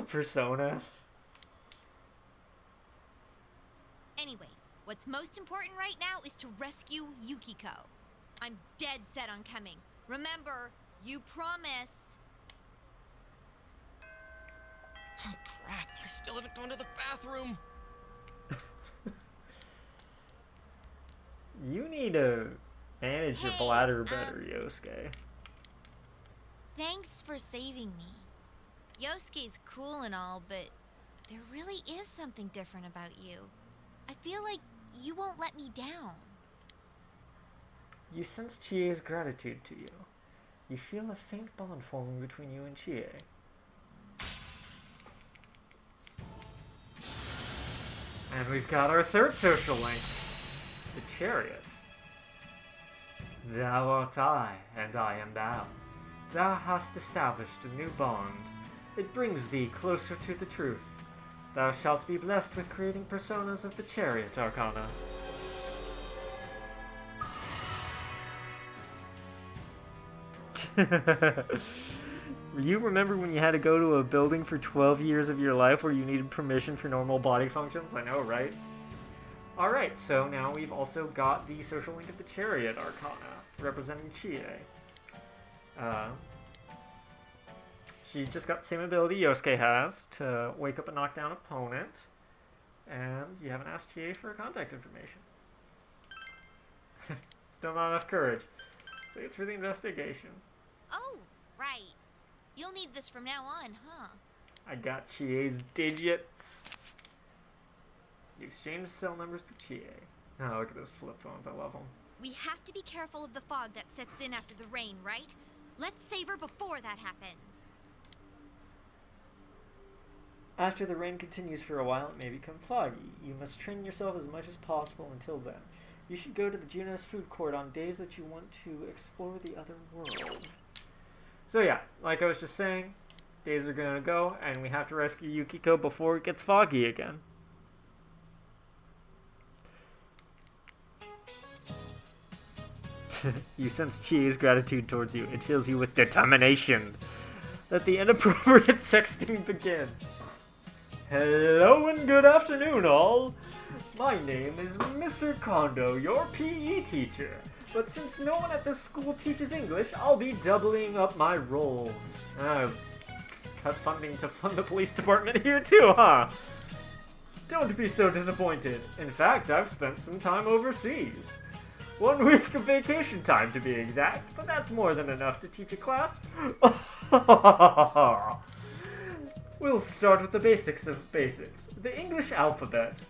Persona. Anyways, what's most important right now is to rescue Yukiko. I'm dead set on coming. Remember, you promised. Oh, crap. I still haven't gone to the bathroom. You need to manage your Hey, bladder better, Yosuke. Thanks for saving me. Yosuke's cool and all, but there really is something different about you. I feel like you won't let me down. You sense Chie's gratitude to you. You feel a faint bond forming between you and Chie. And we've got our third social link. The chariot. Thou art I, and I am thou. Thou hast established a new bond. It brings thee closer to the truth. Thou shalt be blessed with creating personas of the chariot arcana. You remember when you had to go to a building for 12 years of your life where you needed permission for normal body functions? I know, right? Alright, so now we've also got the social link of the Chariot Arcana, representing Chie. She just got the same ability Yosuke has to wake up and knock down opponent. And you haven't asked GA for contact information. Still not enough courage. So get through the investigation. Oh, right. You'll need this from now on, huh? I got Chie's digits. You exchange cell numbers to Chie. Oh, look at those flip phones. I love them. We have to be careful of the fog that sets in after the rain, right? Let's save her before that happens. After the rain continues for a while, it may become foggy. You must train yourself as much as possible until then. You should go to the Junos food court on days that you want to explore the other world. So yeah, like I was just saying, days are gonna go, and we have to rescue Yukiko before it gets foggy again. You sense Chie's gratitude towards you. It fills you with determination. Let the inappropriate sexting begin. Hello and good afternoon, all. My name is Mr. Kondo, your PE teacher. But since no one at this school teaches English, I'll be doubling up my roles. Cut funding to fund the police department here too, huh? Don't be so disappointed. In fact, I've spent some time overseas. 1 week of vacation time to be exact, but that's more than enough to teach a class. We'll start with the basics of basics. The English alphabet.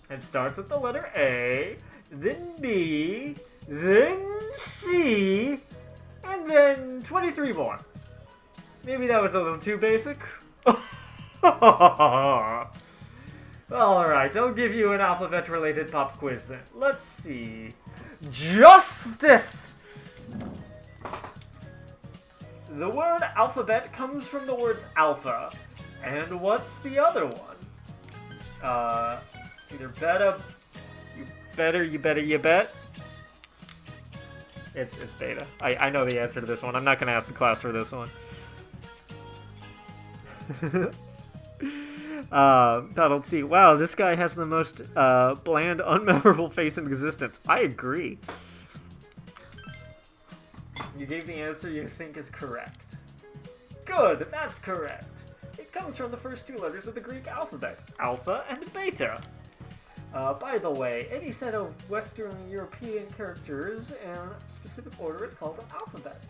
It starts with the letter A, then B, then C, and then 23 more. Maybe that was a little too basic. Alright, I'll give you an alphabet-related pop quiz then. Let's see. Justice! The word alphabet comes from the words alpha. And what's the other one? Either beta, you bet. It's beta. I know the answer to this one. I'm not going to ask the class for this one. Battle T. Wow, this guy has the most bland, unmemorable face in existence. I agree. You gave the answer you think is correct. Good, that's correct. It comes from the first 2 letters of the Greek alphabet, alpha and beta. By the way, any set of Western European characters in specific order is called an alphabet.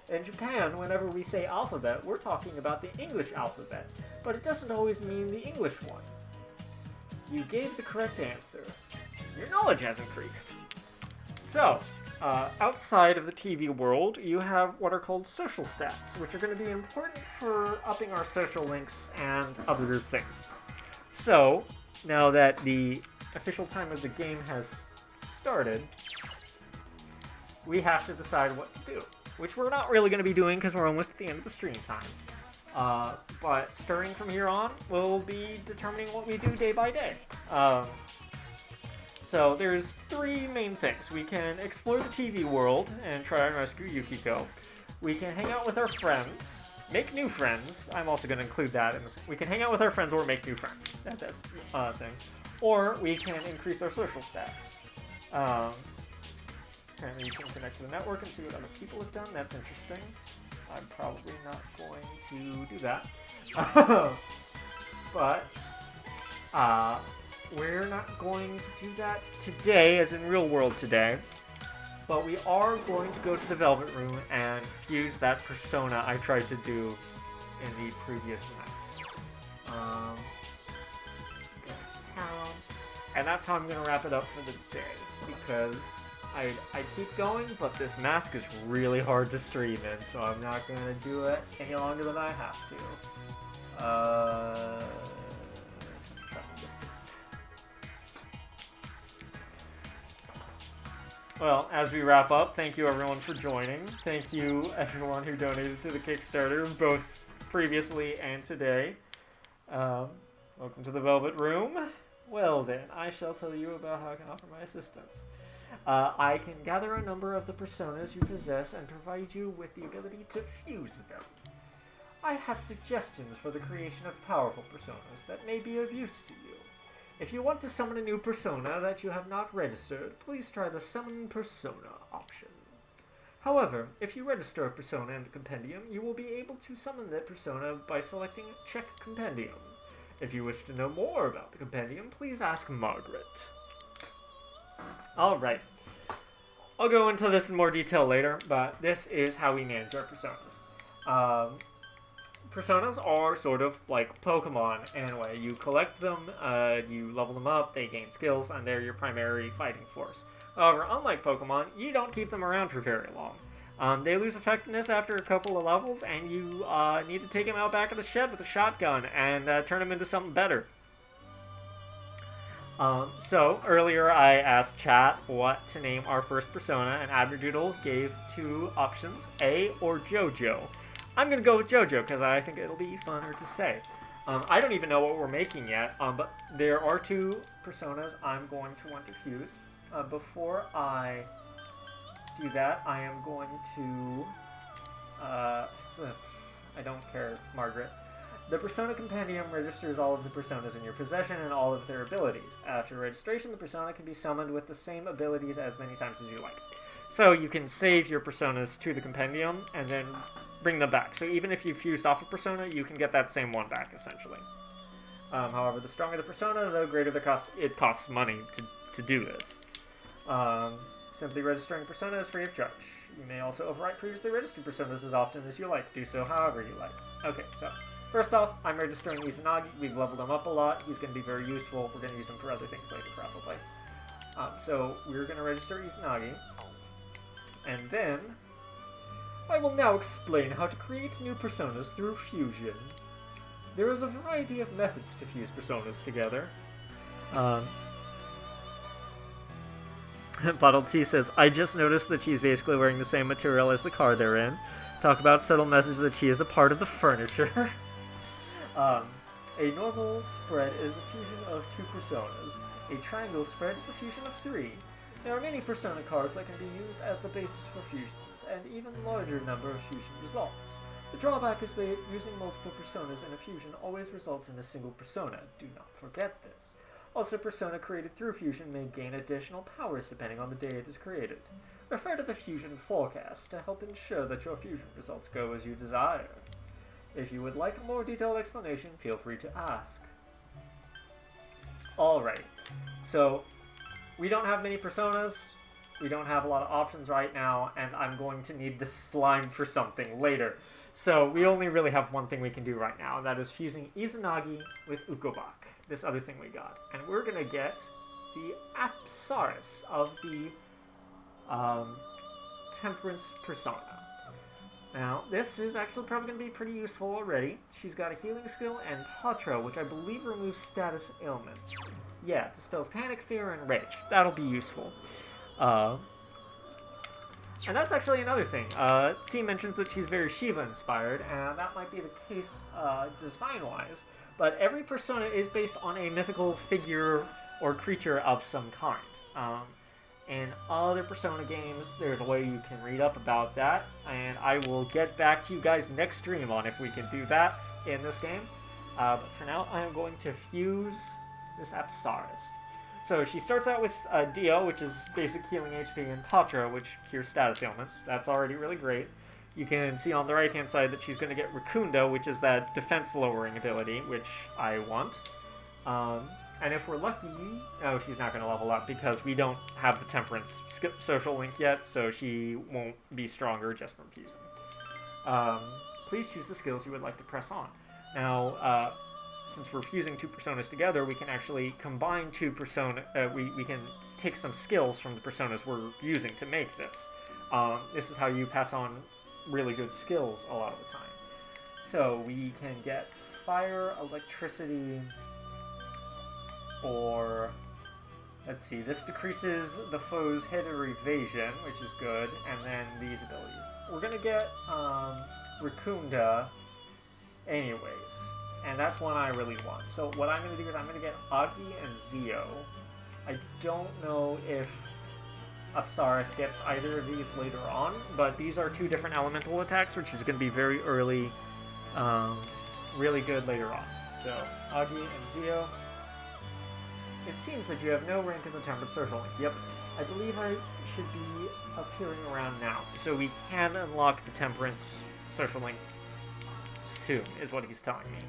In Japan, whenever we say alphabet, we're talking about the English alphabet, but it doesn't always mean the English one. You gave the correct answer. Your knowledge has increased. So, outside of the TV world, you have what are called social stats, which are going to be important for upping our social links and other things. So, now that the official time of the game has started, we have to decide what to do. Which we're not really going to be doing because we're almost at the end of the stream time. But starting from here on, we'll be determining what we do day by day. So there's 3 main things. We can explore the TV world and try and rescue Yukiko. We can hang out with our friends, make new friends. I'm also going to include that in this. We can hang out with our friends or make new friends. That's the thing. Or we can increase our social stats. Apparently you can connect to the network and see what other people have done. That's interesting. I'm probably not going to do that. But, we're not going to do that today, as in real world today. But we are going to go to the Velvet Room and fuse that persona I tried to do in the previous match. Go to town. And that's how I'm going to wrap it up for the day. Because I keep going, but this mask is really hard to stream in, so I'm not going to do it any longer than I have to. Well, as we wrap up, thank you everyone for joining. Thank you everyone who donated to the Kickstarter, both previously and today. Welcome to the Velvet Room. Well then, I shall tell you about how I can offer my assistance. I can gather a number of the personas you possess and provide you with the ability to fuse them. I have suggestions for the creation of powerful personas that may be of use to you. If you want to summon a new persona that you have not registered, please try the Summon Persona option. However, if you register a persona in the compendium, you will be able to summon that persona by selecting Check Compendium. If you wish to know more about the compendium, please ask Margaret. Alright. I'll go into this in more detail later, but this is how we manage our personas. Personas are sort of like Pokemon in a way. You collect them, you level them up, they gain skills, and they're your primary fighting force. However, unlike Pokemon, you don't keep them around for very long. They lose effectiveness after a couple of levels, and you need to take them out back of the shed with a shotgun and turn them into something better. So, earlier I asked chat what to name our first persona, and Abradoodle gave 2 options, A or JoJo. I'm going to go with JoJo, because I think it'll be funner to say. I don't even know what we're making yet, but there are 2 personas I'm going to want to fuse. Before I do that, I am going to... I don't care, Margaret. The Persona Compendium registers all of the personas in your possession and all of their abilities. After registration, the persona can be summoned with the same abilities as many times as you like. So you can save your personas to the compendium and then bring them back. So even if you fused off a persona, you can get that same one back, essentially. However, the stronger the persona, the greater the cost. It costs money to do this. Simply registering persona is free of charge. You may also overwrite previously registered personas as often as you like. Do so however you like. Okay, so first off, I'm registering Izanagi. We've leveled him up a lot. He's going to be very useful. We're going to use him for other things later, probably. So we're going to register Izanagi. And then I will now explain how to create new personas through fusion. There is a variety of methods to fuse personas together. Bottled C says, I just noticed that she's basically wearing the same material as the car they're in. Talk about subtle message that she is a part of the furniture. A normal spread is a fusion of 2 personas. A triangle spread is the fusion of 3. There are many persona cards that can be used as the basis for fusions, and even larger number of fusion results. The drawback is that using multiple personas in a fusion always results in a single persona. Do not forget this. Also, persona created through fusion may gain additional powers depending on the day it is created. Refer to the fusion forecast to help ensure that your fusion results go as you desire. If you would like a more detailed explanation, feel free to ask. Alright, so we don't have many personas, we don't have a lot of options right now, and I'm going to need this slime for something later. So we only really have one thing we can do right now, and that is fusing Izanagi with Ukobak, this other thing we got. And we're going to get the Apsaris of the Temperance persona. Now, this is actually probably going to be pretty useful already. She's got a healing skill and Patra, which I believe removes status ailments. Yeah, dispels panic, fear, and rage. That'll be useful. And that's actually another thing. C mentions that she's very Shiva-inspired, and that might be the case design-wise, but every persona is based on a mythical figure or creature of some kind. In other Persona games, there's a way you can read up about that, and I will get back to you guys next stream on if we can do that in this game. But for now, I am going to fuse this Apsaris. So she starts out with Dio, which is basic healing HP, and Patra, which cures status ailments. That's already really great. You can see on the right-hand side that she's going to get Rakunda, which is that defense-lowering ability, which I want. And if we're lucky... Oh, she's not going to level up because we don't have the Temperance social link yet, so she won't be stronger just from fusing. Please choose the skills you would like to press on. Now, since we're fusing 2 personas together, we can actually combine 2 persona. We can take some skills from the personas we're using to make this. This is how you pass on really good skills a lot of the time. So we can get fire, electricity, or let's see. This decreases the foe's hit or evasion, which is good, and then these abilities. We're gonna get Rakunda, anyways. And that's one I really want. So what I'm going to do is I'm going to get Agi and Zio. I don't know if Apsaris gets either of these later on, but these are 2 different elemental attacks, which is going to be very early, really good later on. So, Agi and Zio. It seems that you have no rank in the Temperate Social Link. Yep. I believe I should be appearing around now. So we can unlock the Temperance social link soon, is what he's telling me.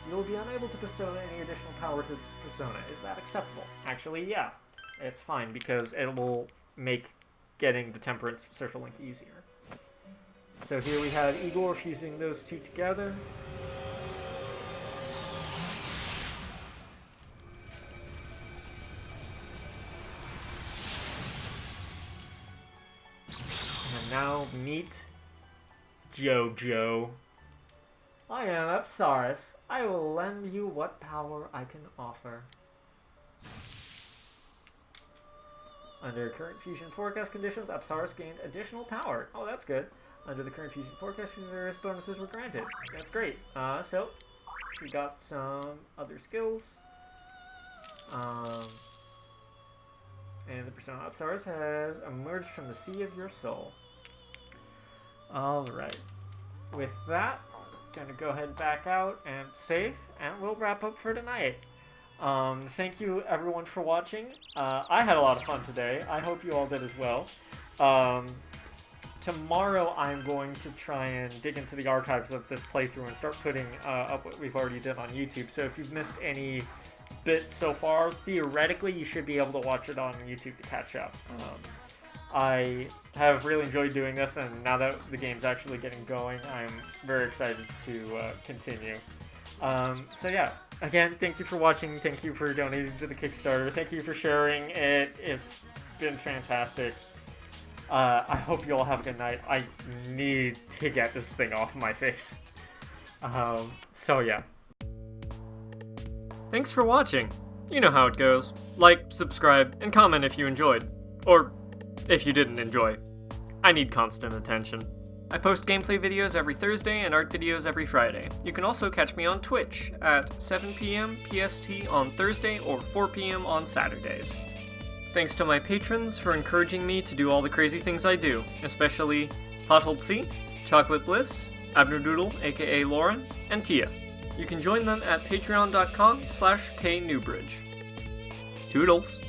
You will be unable to bestow any additional power to this persona. Is that acceptable? Actually, yeah. It's fine, because it will make getting the Temperance social link easier. So here we have Igor fusing those two together. And now meet Jojo. I am Apsaris. I will lend you what power I can offer. Under current fusion forecast conditions, Apsaris gained additional power. Oh, that's good. Under the current fusion forecast, various bonuses were granted. That's great. So we got some other skills. And the persona Apsaris has emerged from the sea of your soul. Alright. With that, gonna go ahead and back out and save, and we'll wrap up for tonight. Thank you everyone for watching. I had a lot of fun today. I hope you all did as well. Tomorrow I'm going to try and dig into the archives of this playthrough and start putting up what we've already did on YouTube. So if you've missed any bit so far, theoretically you should be able to watch it on YouTube to catch up. I have really enjoyed doing this, and now that the game's actually getting going, I'm very excited to continue. So yeah, again, thank you for watching, thank you for donating to the Kickstarter, thank you for sharing it, it's been fantastic. I hope you all have a good night. I need to get this thing off my face. So yeah. Thanks for watching. You know how it goes. Like, subscribe, and comment if you enjoyed. Or if you didn't enjoy. I need constant attention. I post gameplay videos every Thursday and art videos every Friday. You can also catch me on Twitch at 7 p.m. PST on Thursday or 4 p.m. on Saturdays. Thanks to my patrons for encouraging me to do all the crazy things I do, especially Pothold C, Chocolate Bliss, Abnerdoodle aka Lauren, and Tia. You can join them at patreon.com/knewbridge. Toodles!